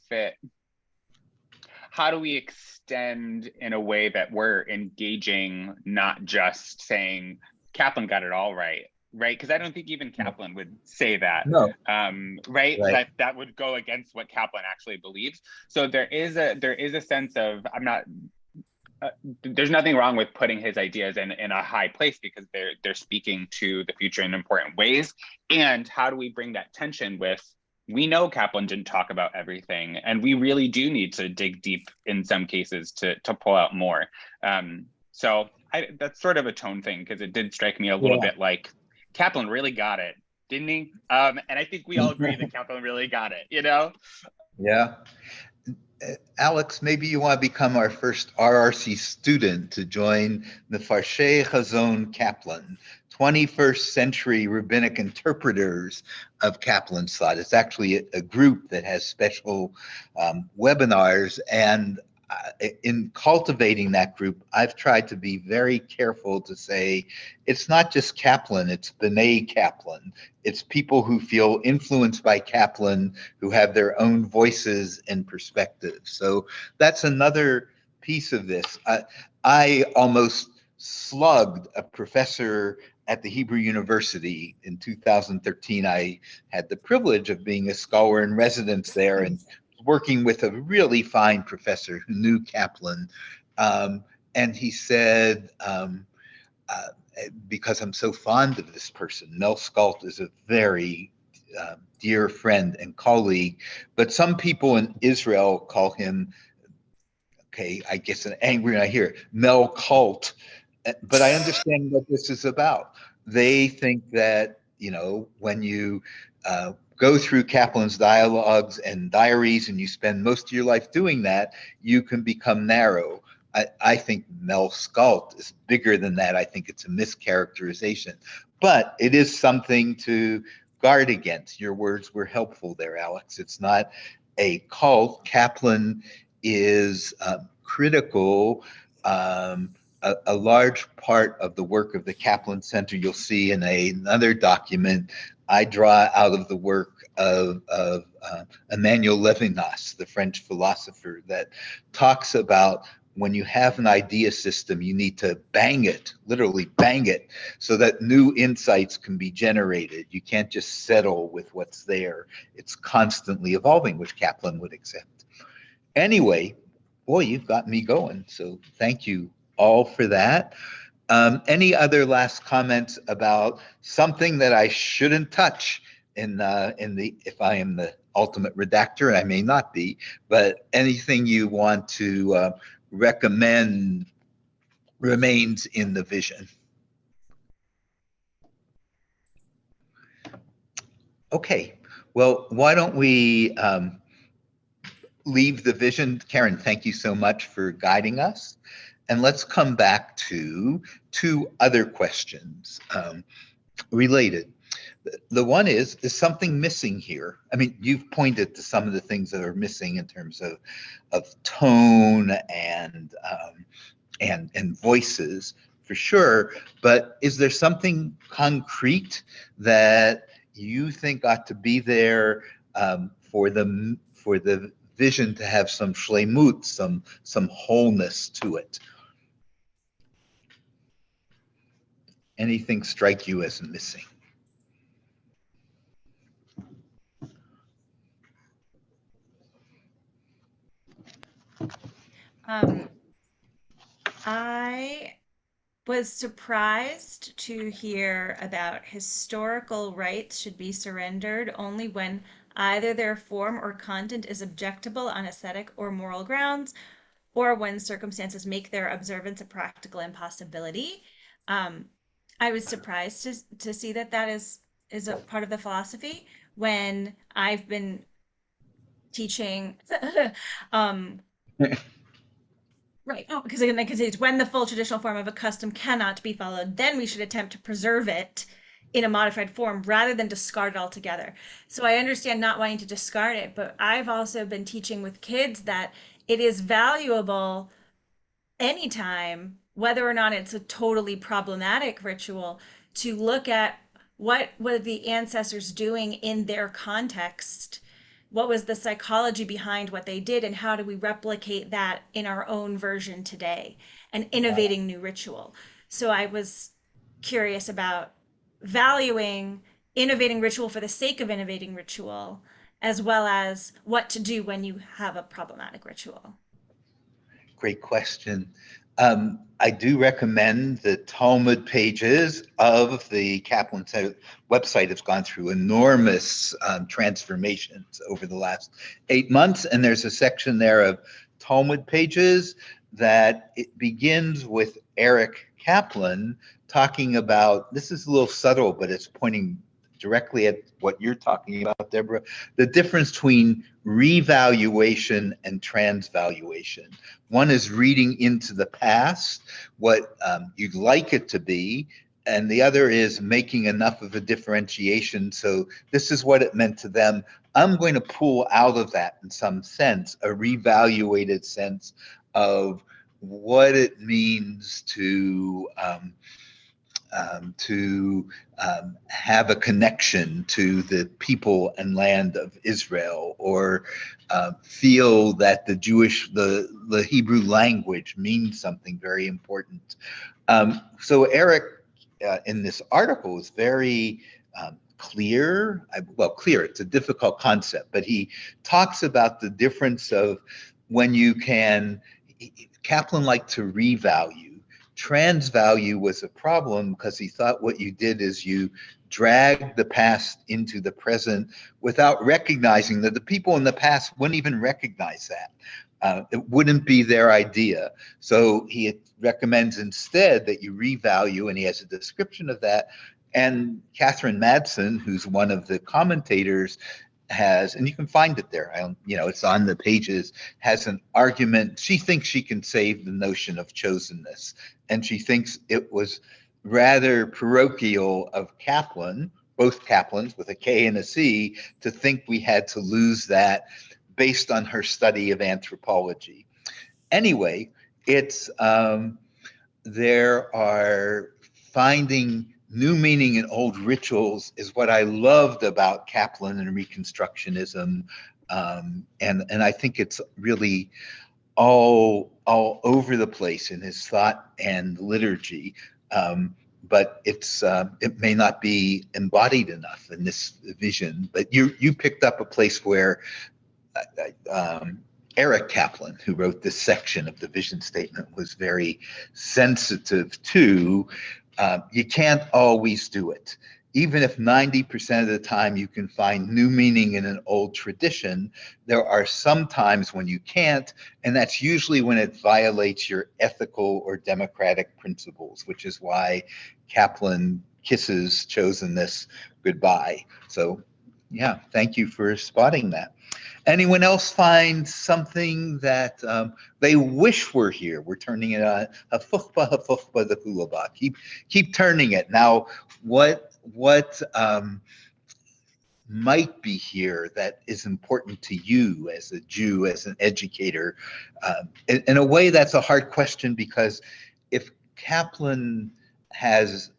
extend in a way that we're engaging, not just saying Kaplan got it all right, because I don't think even Kaplan would say that.
No.
Right? That would go against what Kaplan actually believes. So there is a sense of, there's nothing wrong with putting his ideas in a high place because they're speaking to the future in important ways. And how do we bring that tension with, we know Kaplan didn't talk about everything, and we really do need to dig deep in some cases to pull out more. So that's sort of a tone thing, because it did strike me a little bit like Kaplan really got it, didn't he? And I think we all agree that Kaplan really got it, you know?
Yeah. Alex, maybe you want to become our first RRC student to join the Mefarshei Chazon Kaplan, 21st century rabbinic interpreters of Kaplan's thought. It's actually a group that has special webinars, and in cultivating that group, I've tried to be very careful to say it's not just Kaplan, it's B'nai Kaplan. It's people who feel influenced by Kaplan, who have their own voices and perspectives. So that's another piece of this. I almost slugged a professor at the Hebrew University in 2013. I had the privilege of being a scholar in residence there and working with a really fine professor who knew Kaplan. And he said, because I'm so fond of this person, Mel Scalt is a very dear friend and colleague, but some people in Israel call him, okay, I guess an angry when I hear Mel Cult, but I understand what this is about. They think that, you know, when you go through Kaplan's dialogues and diaries and you spend most of your life doing that, you can become narrow. I think Mel Scalt is bigger than that. I think it's a mischaracterization, but it is something to guard against. Your words were helpful there, Alex. It's not a cult. Kaplan is critical. A large part of the work of the Kaplan Center, you'll see in another document, I draw out of the work of Emmanuel Levinas, the French philosopher, that talks about when you have an idea system, you need to bang it, literally bang it, so that new insights can be generated. You can't just settle with what's there. It's constantly evolving, which Kaplan would accept. Anyway, boy, you've got me going. So thank you all for that. Any other last comments about something that I shouldn't touch if I am the ultimate redactor, and I may not be, but anything you want to recommend remains in the vision? Okay, well, why don't we leave the vision? Karen, thank you so much for guiding us. And let's come back to two other questions related. The one is something missing here? I mean, you've pointed to some of the things that are missing in terms of tone and voices, for sure. But is there something concrete that you think ought to be there for the vision to have some shlemut, some wholeness to it? Anything strike you as missing?
I was surprised to hear about historical rights should be surrendered only when either their form or content is objectable on aesthetic or moral grounds, or when circumstances make their observance a practical impossibility. I was surprised to see that is a part of the philosophy when I've been teaching right. Oh, because again, because it's when the full traditional form of a custom cannot be followed, then we should attempt to preserve it in a modified form rather than discard it altogether. So I understand not wanting to discard it, but I've also been teaching with kids that it is valuable anytime, whether or not it's a totally problematic ritual, to look at what were the ancestors doing in their context, what was the psychology behind what they did, and how do we replicate that in our own version today, and innovating new ritual. So I was curious about valuing innovating ritual for the sake of innovating ritual, as well as what to do when you have a problematic ritual.
Great question. I do recommend the Talmud pages of the Kaplan website. Has gone through enormous transformations over the last 8 months, and there's a section there of Talmud pages that it begins with Eric Kaplan talking about, this is a little subtle, but it's pointing directly at what you're talking about, Deborah, the difference between revaluation and transvaluation. One is reading into the past, what you'd like it to be, and the other is making enough of a differentiation. So this is what it meant to them. I'm going to pull out of that, in some sense, a revaluated sense of what it means to have a connection to the people and land of Israel, or feel that the Hebrew language means something very important. So Eric, in this article, is very clear. Clear, it's a difficult concept, but he talks about the difference of when you can, Kaplan liked to revalue. Transvalue was a problem because he thought what you did is you dragged the past into the present without recognizing that the people in the past wouldn't even recognize that. It wouldn't be their idea. So he recommends instead that you revalue, and he has a description of that. And Catherine Madsen, who's one of the commentators, has, and you can find it there, it's on the pages, has an argument. She thinks she can save the notion of chosenness, and she thinks it was rather parochial of Kaplan, both Kaplans with a K and a C, to think we had to lose that based on her study of anthropology. Anyway, it's there are finding new meaning in old rituals is what I loved about Kaplan and Reconstructionism. And I think it's really all over the place in his thought and liturgy. But it may not be embodied enough in this vision. But you picked up a place where Eric Kaplan, who wrote this section of the vision statement, was very sensitive to. You can't always do it. Even if 90% of the time you can find new meaning in an old tradition, there are some times when you can't, and that's usually when it violates your ethical or democratic principles, which is why Kaplan kisses chosenness goodbye. So yeah, thank you for spotting that. Anyone else find something that they wish were here? We're turning it on. Hafufba, the hulaba. Keep turning it. Now, what might be here that is important to you as a Jew, as an educator? In a way, that's a hard question, because if Kaplan has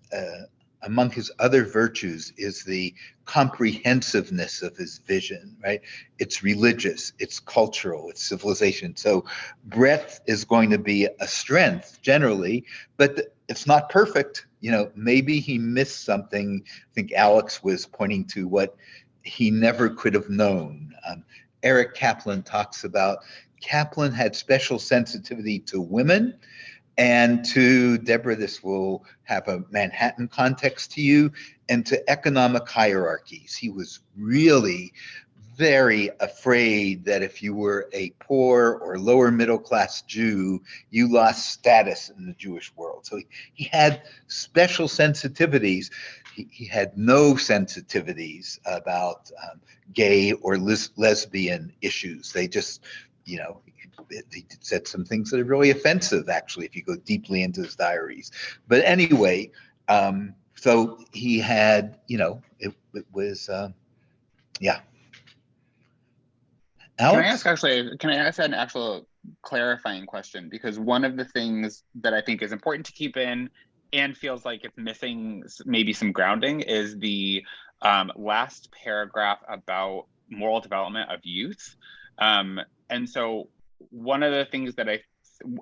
among his other virtues is the comprehensiveness of his vision, right? It's religious, it's cultural, it's civilization. So breadth is going to be a strength generally, but it's not perfect. You know, maybe he missed something. I think Alex was pointing to what he never could have known. Eric Kaplan talks about Kaplan had special sensitivity to women. And to Deborah, this will have a Manhattan context to you, and to economic hierarchies. He was really very afraid that if you were a poor or lower middle class Jew, you lost status in the Jewish world. So he had special sensitivities. He had no sensitivities about gay or lesbian issues. They just, you know, he said some things that are really offensive, actually, if you go deeply into his diaries. But anyway, so he had, you know, it was, yeah. Alex?
Can I ask an actual clarifying question? Because one of the things that I think is important to keep in and feels like it's missing maybe some grounding is the last paragraph about moral development of youth. And so one of the things that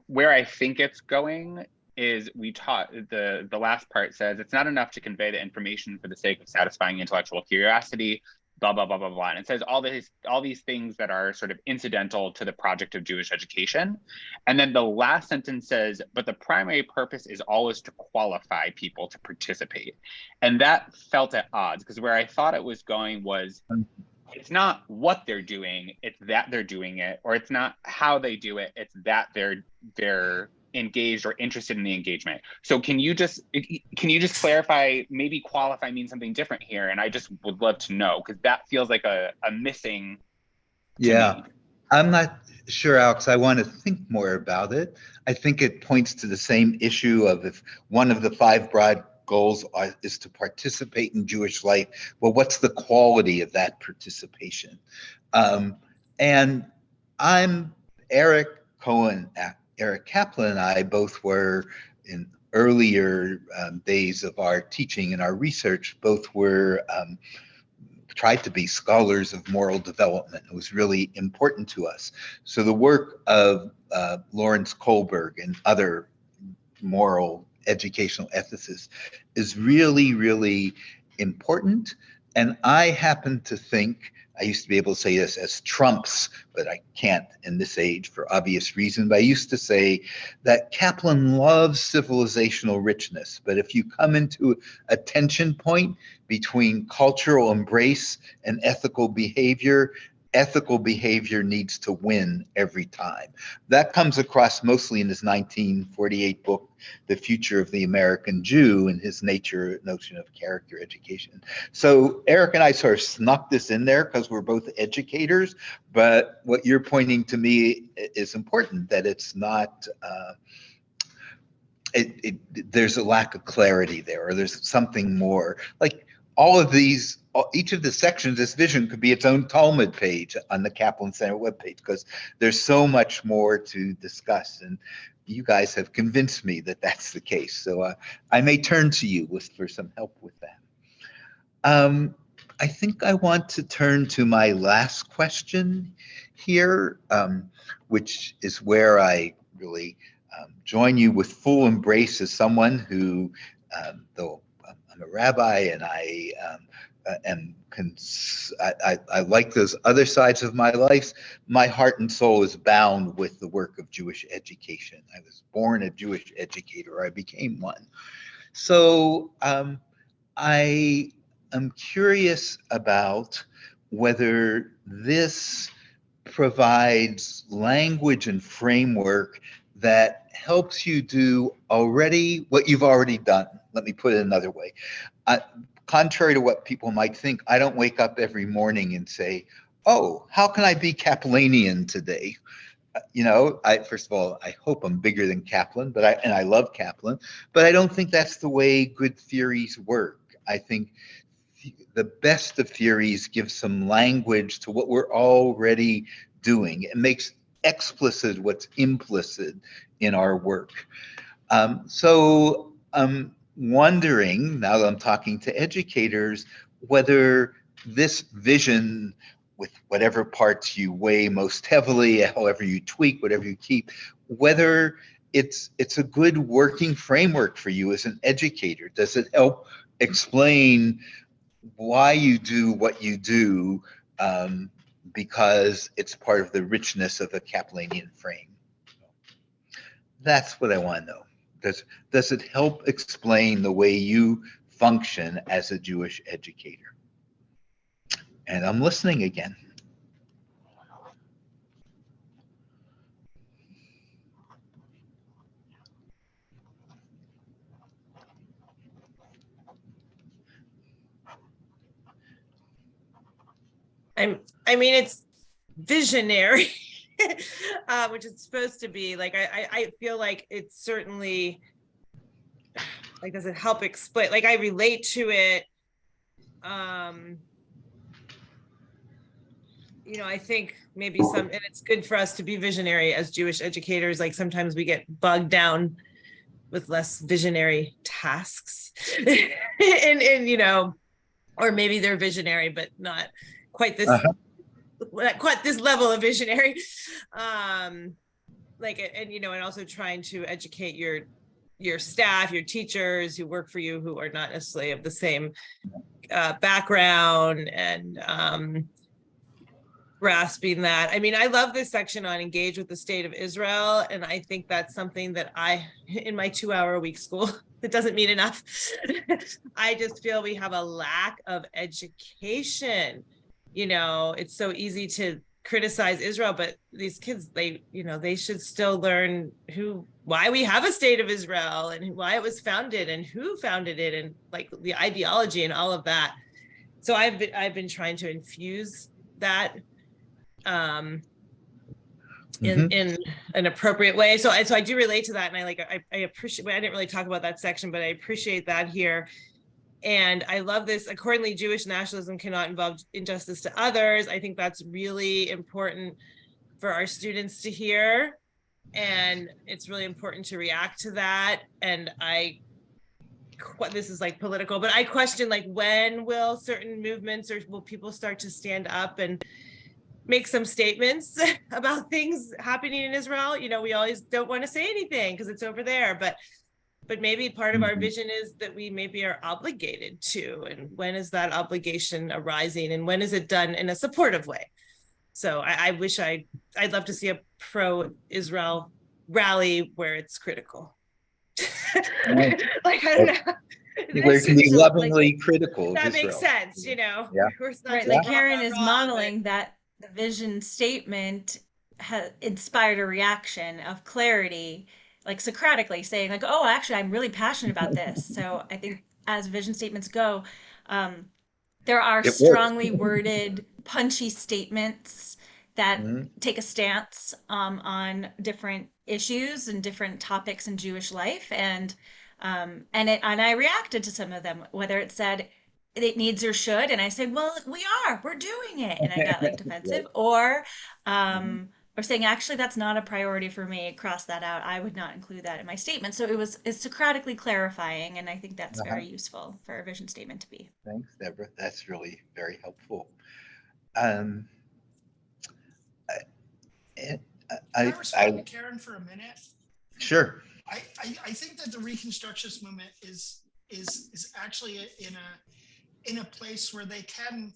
where I think it's going is we taught the last part says it's not enough to convey the information for the sake of satisfying intellectual curiosity, blah blah blah blah blah. And it says all these things that are sort of incidental to the project of Jewish education. And then the last sentence says, but the primary purpose is always to qualify people to participate. And that felt at odds, because where I thought it was going was, it's not what they're doing, it's that they're doing it, or it's not how they do it, it's that they're engaged or interested in the engagement. So can you just clarify, maybe qualify means something different here? And I just would love to know, because that feels like a missing to me.
I'm not sure, Alex. I want to think more about it. I think it points to the same issue of, if one of the 5 broad goals is to participate in Jewish life, well, what's the quality of that participation? And I'm Eric Kaplan and I both were, in earlier days of our teaching and our research, both were tried to be scholars of moral development. It was really important to us. So the work of Lawrence Kohlberg and other moral educational ethicists is really, really important. And I happen to think, I used to be able to say this as trumps, but I can't in this age for obvious reason, but I used to say that Kaplan loves civilizational richness. But if you come into a tension point between cultural embrace and ethical behavior needs to win every time. That comes across mostly in his 1948 book, The Future of the American Jew, and his notion of character education. So Eric and I sort of snuck this in there because we're both educators, but what you're pointing to me is important, that it's not, there's a lack of clarity there, or there's something more. Like all of these, each of the sections, this vision could be its own Talmud page on the Kaplan Center webpage, because there's so much more to discuss. And you guys have convinced me that that's the case. So I may turn to you for some help with that. I think I want to turn to my last question here, which is where I really join you with full embrace as someone who, though I'm a rabbi and I like those other sides of my life, my heart and soul is bound with the work of Jewish education. I was born a Jewish educator. I became one. So I am curious about whether this provides language and framework that helps you do already what you've already done. Let me put it another way. Contrary to what people might think, I don't wake up every morning and say, oh, how can I be Kaplanian today? You know, first of all, I hope I'm bigger than Kaplan, and I love Kaplan, but I don't think that's the way good theories work. I think the best of theories give some language to what we're already doing. It makes explicit what's implicit in our work. So I'm wondering, now that I'm talking to educators, whether this vision, with whatever parts you weigh most heavily, however you tweak, whatever you keep, whether it's a good working framework for you as an educator. Does it help explain why you do what you do, because it's part of the richness of the Kaplanian frame? That's what I want to know. Does it help explain the way you function as a Jewish educator? And I'm listening again.
I mean, it's visionary, which it's supposed to be. Like, I feel like it's certainly, like, does it help explain? Like, I relate to it. You know, I think maybe and it's good for us to be visionary as Jewish educators. Like, sometimes we get bogged down with less visionary tasks and you know, or maybe they're visionary, but not quite this, quite this level of visionary. Like, and, you know, and also trying to educate your staff, your teachers who work for you, who are not necessarily of the same background, and grasping that. I mean, I love this section on engage with the state of Israel. And I think that's something that in my 2-hour-a-week school, that doesn't mean enough. I just feel we have a lack of education. You know, it's so easy to criticize Israel, but these kids, they should still learn why we have a state of Israel and why it was founded and who founded it, and like the ideology and all of that. So I've been trying to infuse that in an appropriate way. So I do relate to that, and I appreciate. I didn't really talk about that section, but I appreciate that here. And I love this. Accordingly, Jewish nationalism cannot involve injustice to others. I think that's really important for our students to hear, and it's really important to react to that. And this is like political, but I question, like, when will certain movements or will people start to stand up and make some statements about things happening in Israel? You know, we always don't want to say anything because it's over there, but maybe part of our vision is that we maybe are obligated to, and when is that obligation arising, and when is it done in a supportive way? So I'd love to see a pro-Israel rally where it's critical. Like, I don't know.
Where it can be lovingly critical.
That makes sense, you know.
Yeah.
Right, like Karen is modeling that the vision statement has inspired a reaction of clarity, like Socratically saying, like, oh, actually, I'm really passionate about this. So I think as vision statements go, there are strongly worded, punchy statements that take a stance on different issues and different topics in Jewish life, and I reacted to some of them, whether it said it needs or should, and I said, well, we're doing it, and I got like defensive, or or saying, actually, that's not a priority for me, cross that out. I would not include that in my statement. So it's Socratically clarifying, and I think that's
Uh-huh.
very useful for a vision statement to be.
Thanks, Deborah. That's really very helpful. Um, I,
Can
I,
I respond
I,
to Karen for a minute?
sure.
I think that the Reconstructionist movement is actually in a place where they can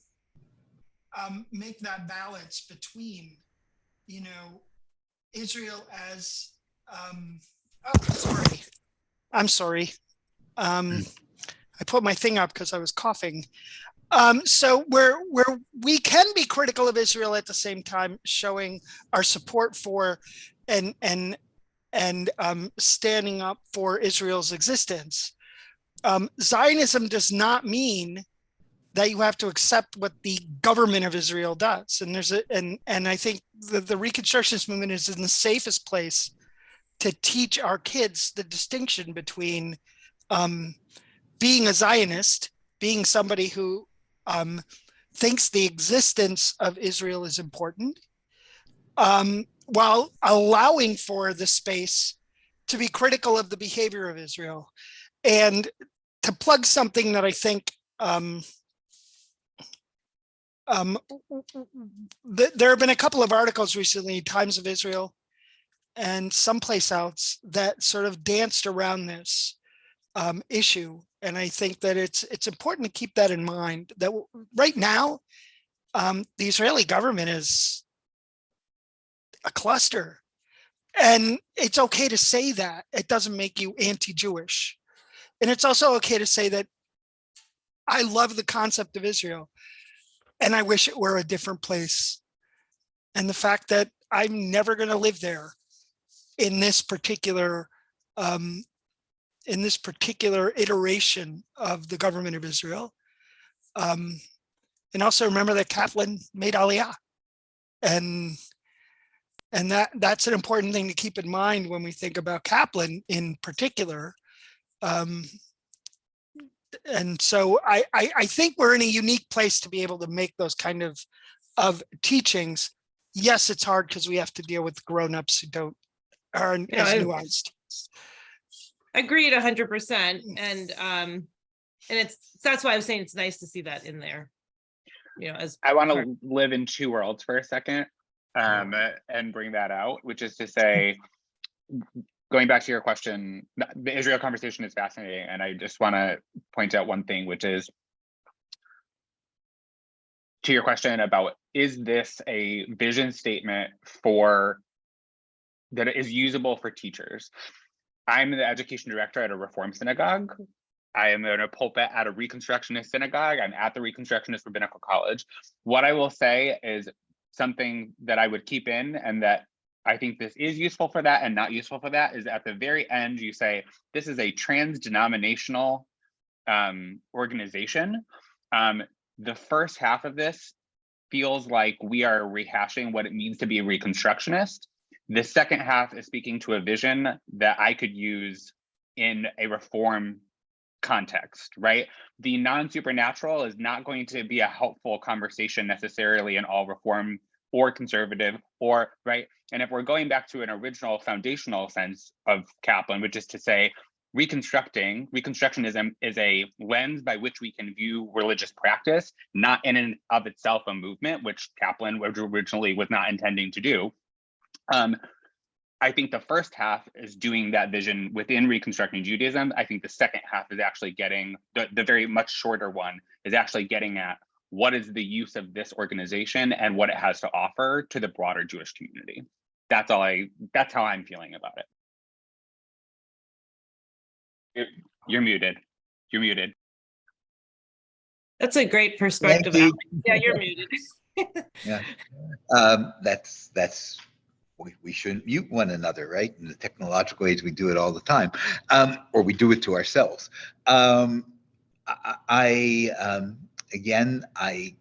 make that balance between, you know, Israel as I'm sorry. I put my thing up because I was coughing. So where we can be critical of Israel at the same time showing our support for and standing up for Israel's existence. Zionism does not mean that you have to accept what the government of Israel does. And and I think the Reconstructionist movement is in the safest place to teach our kids the distinction between being a Zionist, being somebody who thinks the existence of Israel is important, while allowing for the space to be critical of the behavior of Israel. And to plug something that I think there have been a couple of articles recently, Times of Israel and someplace else, that sort of danced around this issue. And I think that it's important to keep that in mind, that right now, the Israeli government is a cluster. And it's okay to say that. It doesn't make you anti-Jewish. And it's also okay to say that I love the concept of Israel and I wish it were a different place. And the fact that I'm never going to live there in this particular iteration of the government of Israel. And also remember that Kaplan made Aliyah. And that's an important thing to keep in mind when we think about Kaplan in particular. And so I think we're in a unique place to be able to make those kind of teachings. Yes, it's hard because we have to deal with grown-ups who aren't as nuanced.
Agreed 100%. And that's why I was saying it's nice to see that in there. You know, as
I want to live in two worlds for a second, and bring that out, which is to say, going back to your question, the Israel conversation is fascinating. And I just want to point out one thing, which is to your question about, is this a vision statement that is usable for teachers? I'm the education director at a Reform synagogue. I am in a pulpit at a Reconstructionist synagogue. I'm at the Reconstructionist Rabbinical College. What I will say is something that I would keep in, and that I think this is useful for that and not useful for that, is at the very end, you say, this is a trans-denominational organization. The first half of this feels like we are rehashing what it means to be a Reconstructionist. The second half is speaking to a vision that I could use in a Reform context, right? The non-supernatural is not going to be a helpful conversation necessarily in all Reform or conservative, or right. And if we're going back to an original foundational sense of Kaplan, which is to say, Reconstructionism is a lens by which we can view religious practice, not in and of itself a movement, which Kaplan originally was not intending to do. I think the first half is doing that vision within Reconstructing Judaism. I think the second half is actually getting, the very much shorter one is actually getting at what is the use of this organization and what it has to offer to the broader Jewish community. That's how I'm feeling about it. You're muted. You're muted.
That's a great perspective.
You.
Yeah, you're muted.
Yeah, that's we shouldn't mute one another, right? In the technological age, we do it all the time, or we do it to ourselves. Again, I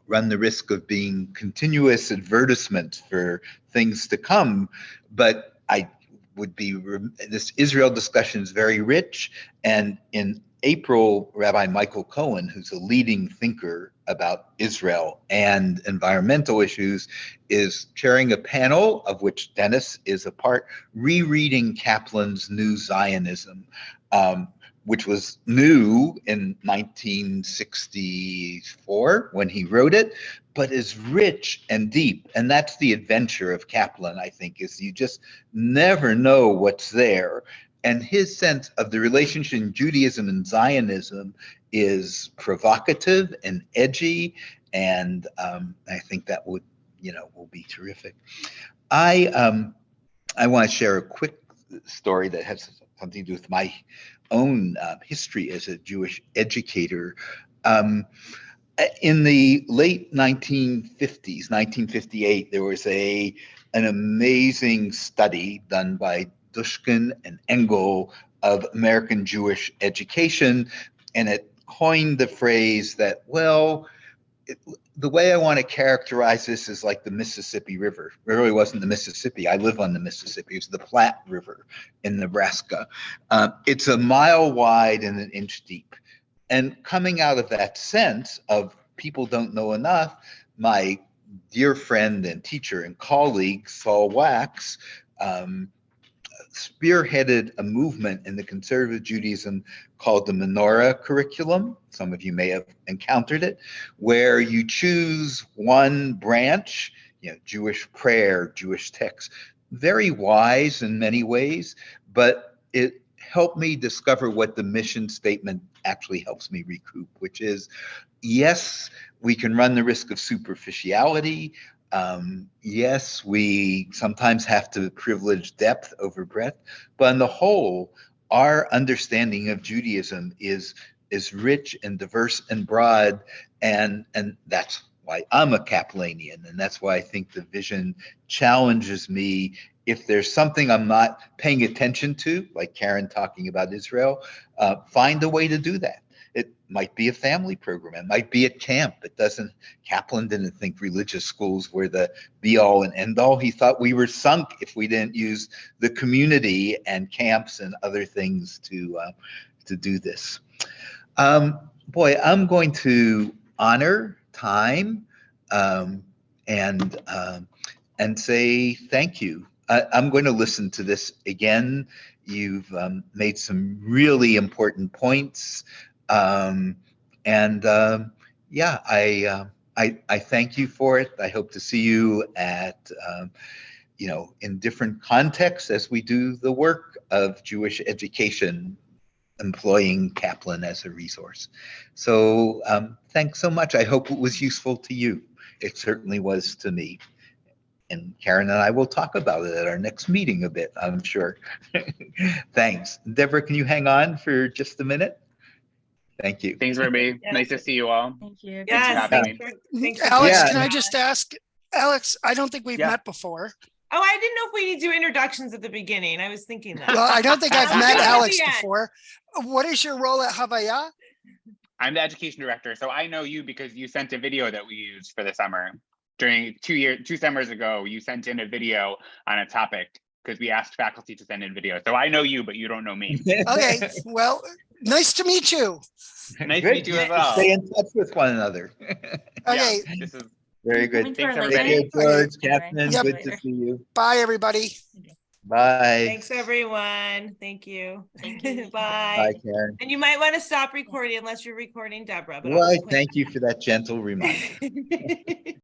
run the risk of being continuous advertisement for things to come, but I would be, this Israel discussion is very rich, and in April, Rabbi Michael Cohen, who's a leading thinker about Israel and environmental issues, is chairing a panel of which Dennis is a part, rereading Kaplan's New Zionism, which was new in 1964 when he wrote it, but is rich and deep. And that's the adventure of Kaplan, I think, is you just never know what's there. And his sense of the relationship in Judaism and Zionism is provocative and edgy. And I think that would, will be terrific. I want to share a quick story that has something to do with my own history as a Jewish educator. In the late 1950s, 1958, there was an amazing study done by Dushkin and Engel of American Jewish education, and it coined the phrase that, the way I want to characterize this is like the Mississippi River. It really wasn't the Mississippi. I live on the Mississippi. It's the Platte River in Nebraska. It's a mile wide and an inch deep. And coming out of that sense of people don't know enough, my dear friend and teacher and colleague, Saul Wax, spearheaded a movement in the conservative Judaism called the Menorah curriculum. Some of you may have encountered it, where you choose one branch, Jewish prayer, Jewish text. Very wise in many ways, but it helped me discover what the mission statement actually helps me recoup, which is, yes, we can run the risk of superficiality. Yes, we sometimes have to privilege depth over breadth, but on the whole, our understanding of Judaism is rich and diverse and broad, and that's why I'm a Kaplanian, and that's why I think the vision challenges me. If there's something I'm not paying attention to, like Karen talking about Israel, find a way to do that. It might be a family program. It might be a camp. Kaplan didn't think religious schools were the be all and end all. He thought we were sunk if we didn't use the community and camps and other things to do this. Boy, I'm going to honor time and say thank you. I'm going to listen to this again. You've made some really important points. I thank you for it. I hope to see you at, in different contexts as we do the work of Jewish education, employing Kaplan as a resource. So thanks so much. I hope it was useful to you. It certainly was to me. And Karen and I will talk about it at our next meeting a bit, I'm sure. Thanks. Deborah, can you hang on for just a minute? Thank you.
Thanks, Ruby.
Yeah.
Nice to see you all.
Thank you.
Thanks for
Yes,
having me.
thanks for
Alex,
Yeah.
can I just ask, Alex, I don't think we've
Yeah.
met before.
Oh, I didn't know if we need to do introductions at the beginning. I was thinking that.
Well, I don't think I've met
Okay.
Alex
Yeah.
before. What is your role at Havaya?
I'm the education director, so I know you because you sent a video that we used for the summer. During 2 summers ago, you sent in a video on a topic because we asked faculty to send in video. So I know you, but you don't know me.
Okay, well, nice to meet you.
Nice to
Good.
meet you as well.
Stay in touch with one another.
Okay,
Yeah, this is
Very good.
Coming to our
Thanks,
later
Take care,
date.
George,
Anyway,
Catherine,
Yep.
good to
later.
see you.
bye, everybody.
Bye.
Thanks, everyone. Thank you.
Thank you.
Bye,
Bye.
Karen.
And you might want to stop recording unless you're recording Deborah. But I'll
Well,
just put-
thank you for that gentle reminder.